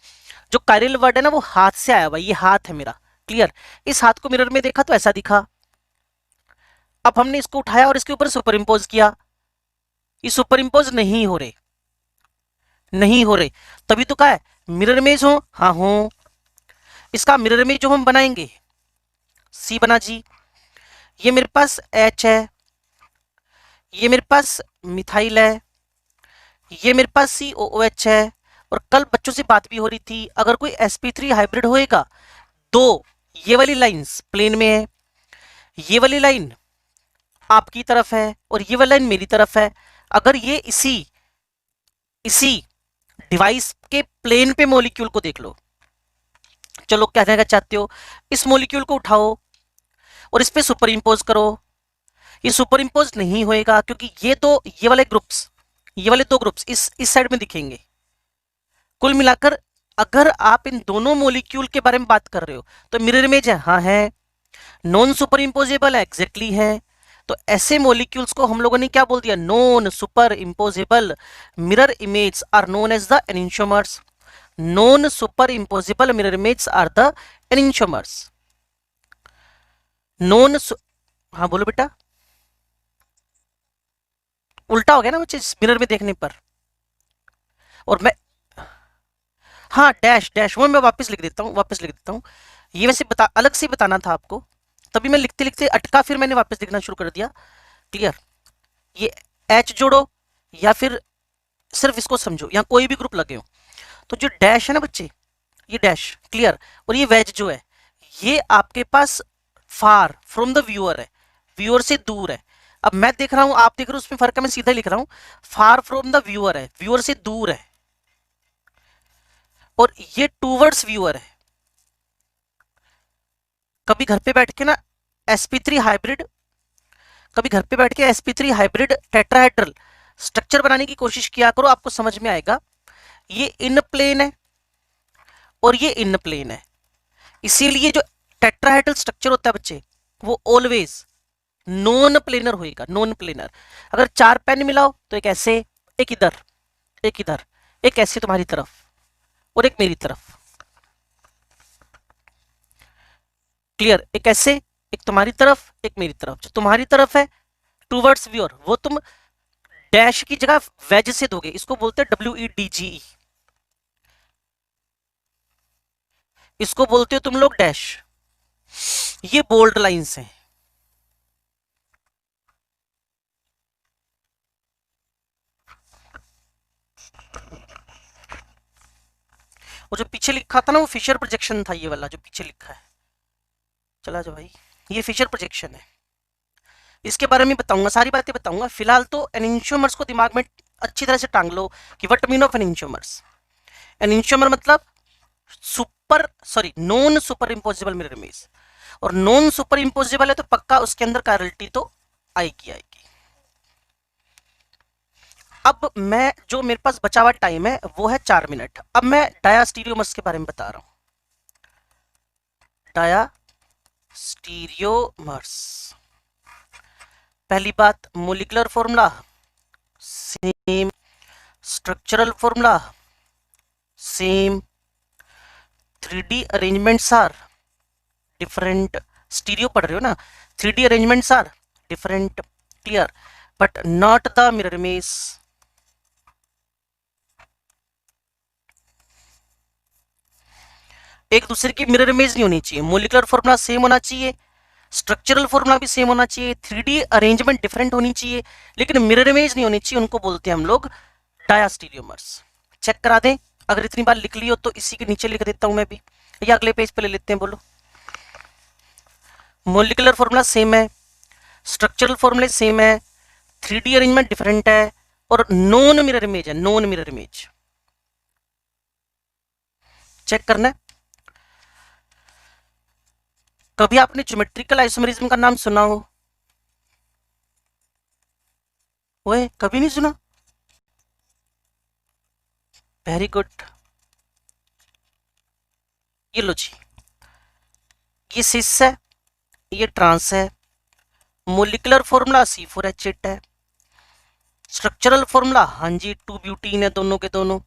[SPEAKER 1] जो कायरल वर्ड है ना वो हाथ से आया हुआ, ये हाथ है मेरा। क्लियर? इस हाथ को मिरर में देखा तो ऐसा दिखा, अब हमने इसको उठाया और इसके ऊपर सुपर इम्पोज किया, ये सुपर इम्पोज नहीं हो रहे, नहीं हो रहे। तभी तो कहा है मिरर इमेज हो, हाँ हो। इसका मिरर इमेज जो हम बनाएंगे, सी बना जी। ये मेरे पास H है, ये मेरे पास मिथाइल है, ये मेरे पास COOH है। और कल बच्चों से बात भी हो रही थी, अगर कोई sp3 हाइब्रिड होएगा, दो ये वाली लाइंस प्लेन में है, ये वाली लाइन आपकी तरफ है और ये वाली लाइन मेरी तरफ है। अगर ये इसी इसी डिवाइस के प्लेन पे मॉलिक्यूल को देख लो, चलो क्या कहना चाहते हो, इस मॉलिक्यूल को उठाओ और इस पे सुपर इंपोज करो, ये सुपर इंपोज नहीं होएगा क्योंकि ये वाले ग्रुप्स, ये वाले दो ग्रुप्स इस साइड में दिखेंगे। कुल मिलाकर अगर आप इन दोनों मॉलिक्यूल के बारे में बात कर रहे हो तो मिरर इमेज है, हाँ है। नॉन सुपर इंपोजेबल है, एग्जैक्टली है। तो ऐसे मॉलिक्यूल्स को हम लोगों ने क्या बोल दिया, non superimposable mirror image are known as the enantiomers. Non superimposable mirror image are the enantiomers. Non, हाँ बोलो बेटा। उल्टा हो गया ना बच्चे मिरर में देखने पर। और मैं, हाँ डैश डैश वो मैं वापस लिख देता हूँ, वापस लिख देता हूँ। ये वैसे अलग से बताना था आपको, तभी मैं लिखते लिखते अटका, फिर मैंने वापस लिखना शुरू कर दिया। क्लियर? ये एच जोड़ो या फिर सिर्फ इसको समझो, यहाँ कोई भी ग्रुप लगे हो। तो जो डैश है ना बच्चे, ये डैश, क्लियर, और ये वेज जो है, ये आपके पास फार फ्रॉम द व्यूअर है, व्यूअर से दूर है। अब मैं देख रहा हूं, आप देख रहे हो, उसमें फर्क है, मैं सीधा लिख रहा हूं, फार फ्रॉम द व्यूअर है, व्यूअर से दूर है, और ये टूवर्ड्स व्यूअर है। कभी घर पे बैठ के ना sp3 हाइब्रिड, कभी घर पे बैठ के sp3 हाइब्रिड टेट्राहेड्रल स्ट्रक्चर बनाने की कोशिश किया करो, आपको समझ में आएगा। ये इन प्लेन है और ये इन प्लेन है, इसीलिए जो टेट्राहेड्रल स्ट्रक्चर होता है बच्चे, वो ऑलवेज नॉन प्लेनर होएगा, नॉन प्लेनर। अगर 4 पेन मिलाओ तो एक ऐसे, एक इधर, एक इधर, एक ऐसे तुम्हारी तरफ, और एक मेरी तरफ। क्लियर? एक ऐसे, एक तुम्हारी तरफ, एक मेरी तरफ। जो तुम्हारी तरफ है टूवर्ड्स व्यूअर, वो तुम डैश की जगह वेज से दोगे, इसको बोलते हैं WEDGE, इसको बोलते हो तुम लोग डैश। ये बोल्ड लाइंस हैं। वो जो पीछे लिखा था ना, वो फिशर प्रोजेक्शन था, ये वाला जो पीछे लिखा है। चला जाओ भाई, ये फिशर प्रोजेक्शन है, इसके बारे में बताऊंगा, सारी बातें बताऊंगा। फिलहाल तो एनिंशियोमर्स को दिमाग में अच्छी तरह से टांग लो कि व्हाट मीन ऑफ एनिंशियोमर्स। एनिंशियोमर मतलब super, sorry, non superimposable mirror image, और नॉन सुपर इम्पोजिबल है तो पक्का उसके अंदर कायरलिटी तो आएगी आएगी। अब मैं, जो मेरे पास बचा हुआ टाइम है वो है 4 मिनट। अब मैं डायास्टीरियोमर्स के बारे में बता रहा हूं। डायास्टीरियोमर्स, पहली बात molecular formula same, structural formula same, 3D arrangements are different. Stereo पढ़ रहे हो ना, 3D arrangements are different, clear, but not the mirror image. एक दूसरे की मिरर इमेज नहीं होनी चाहिए, मोलिकुलर फॉर्मूला सेम होना चाहिए, स्ट्रक्चरल फॉर्मूला भी सेम होना चाहिए, 3D अरेंजमेंट डिफरेंट होनी चाहिए, लेकिन मिरर इमेज नहीं होनी चाहिए। उनको बोलते हैं हम लोग डायास्टीरियोमर्स। चेक करा दें, अगर इतनी बार लिख ली हो तो इसी के नीचे लिख देता हूं मैं भी, या अगले पेज पे ले लेते हैं। बोलो, मोलिकुलर फॉर्मूला सेम है, स्ट्रक्चरल फॉर्मूले सेम है, 3D अरेंजमेंट डिफरेंट है, और नॉन मिरर इमेज है, नॉन मिरर इमेज। चेक करना है। कभी आपने ज्योमेट्रिकल आइसोमेरिज्म का नाम सुना हो? ओए, कभी नहीं सुना? Very good. ये लो जी, ये सिस है, ये ट्रांस है, मोलिकुलर फॉर्मूला C4H8 है, स्ट्रक्चरल फॉर्मूला हाँ जी 2 ब्यूटीन है, दोनों के दोनों।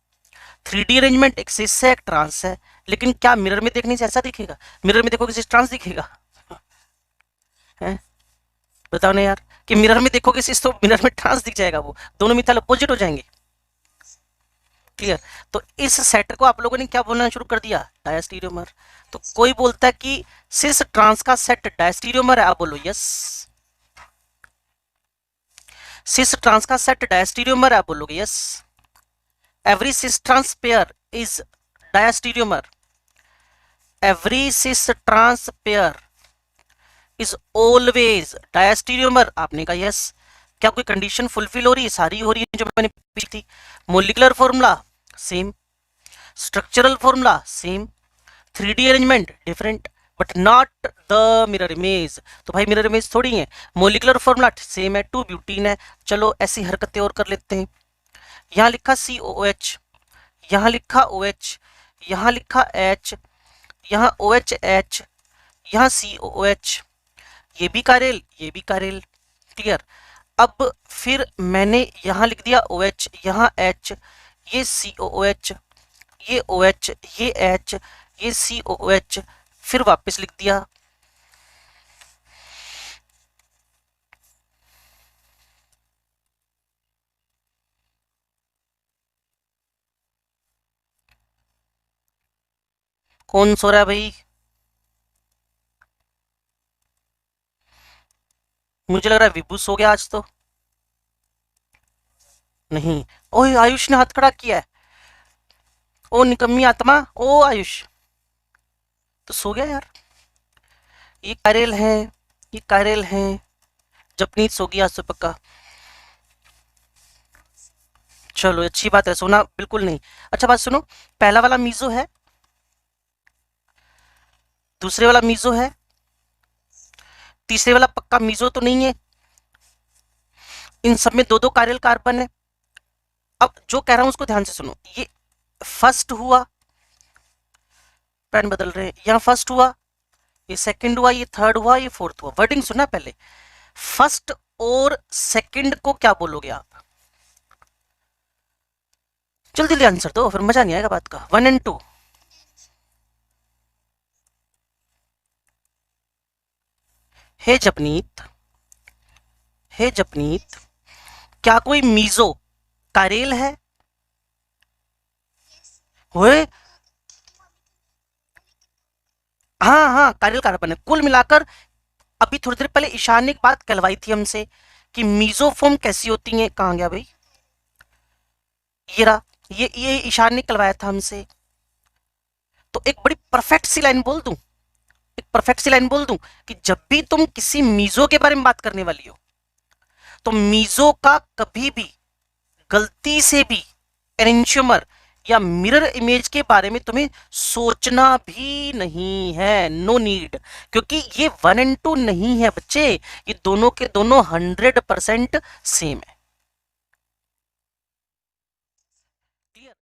[SPEAKER 1] 3D अरेंजमेंट एक सिस है, एक ट्रांस है, लेकिन क्या मिरर में देखने से ऐसा दिखेगा? मिरर में देखोगे सिस ट्रांस दिखेगा? है? बताओ ना यार, कि मिरर में देखोगे सिस तो मिरर में ट्रांस दिख जाएगा, वो दोनों मिथाइल अपोजिट हो जाएंगे। क्लियर? तो इस सेट को आप लोगों ने क्या बोलना शुरू कर दिया? डायस्टीरियोमर। तो कोई बोलता है कि सिस ट्रांस का सेट डायस्टीरियोमर है, आप बोलो यस। सिस ट्रांस का सेट डायस्टीरियोमर है, आप बोलोगे yes. Every cis trans pair is diastereomer, every cis trans pair is always diastereomer, आपने कहा यस। क्या कोई कंडीशन फुलफिल हो रही है? सारी हो रही है जो मैंने पूछी थी। Molecular formula same, structural formula same, 3D arrangement different, but not the mirror image. तो भाई मिरर इमेज थोड़ी है। मोलिकुलर फॉर्मूला सेम है, 2 ब्यूटीन है। चलो ऐसी हरकतें और कर लेते हैं। यहाँ लिखा COOH, यहाँ लिखा OH, यहाँ लिखा H, यहाँ OHH, यहाँ COOH, ये भी कारेल, ये भी कारेल। क्लियर? अब फिर मैंने यहाँ लिख दिया OH, यहाँ H, ये COOH, ये OH, ये H, ये COOH, फिर वापस लिख दिया। कौन सो रहा है भाई? मुझे लग रहा है विभू सो गया आज तो। नहीं, ओए आयुष ने हाथ खड़ा किया है। ओ निकम्मी आत्मा, ओ आयुष तो सो गया यार। ये कायरेल है, ये कायरेल है। जपनीत सो गया आज तो पक्का। चलो अच्छी बात है, सोना बिल्कुल नहीं। अच्छा बात सुनो, पहला वाला मीजो है, दूसरे वाला मीजो है, तीसरे वाला पक्का मीजो तो नहीं है। इन सब में दो दो कायरल कार्बन है। अब जो कह रहा हूं उसको ध्यान से सुनो। ये फर्स्ट हुआ, पेन बदल रहे हैं, यहां फर्स्ट हुआ, ये सेकंड हुआ, ये थर्ड हुआ, ये फोर्थ हुआ। वर्डिंग सुना पहले। फर्स्ट और सेकंड को क्या बोलोगे आप? जल्दी जल्दी आंसर दो, फिर मजा नहीं आएगा बात का। 1 और 2। हे जपनीत, हे जपनीत, क्या कोई मीजो कारेल है? होए, हाँ हाँ कारेल कार्बन है। कुल मिलाकर अभी थोड़ी देर पहले ईशान ने एक बात कहलवाई थी हमसे कि मीजोफॉर्म कैसी होती है। कहाँ गया भाई? ये रहा, ये ईशान ने कहलवाया था हमसे। तो एक बड़ी परफेक्ट सी लाइन बोल दूं, एक परफेक्ट सी लाइन बोल दूं कि जब भी तुम किसी मीजो के बारे में बात करने वाली हो तो मीजो का कभी भी गलती से भी एरेंशियोमर या मिरर इमेज के बारे में तुम्हें सोचना भी नहीं है। नो नीड, क्योंकि ये 1 और 2 नहीं है बच्चे, ये दोनों के दोनों 100% सेम है।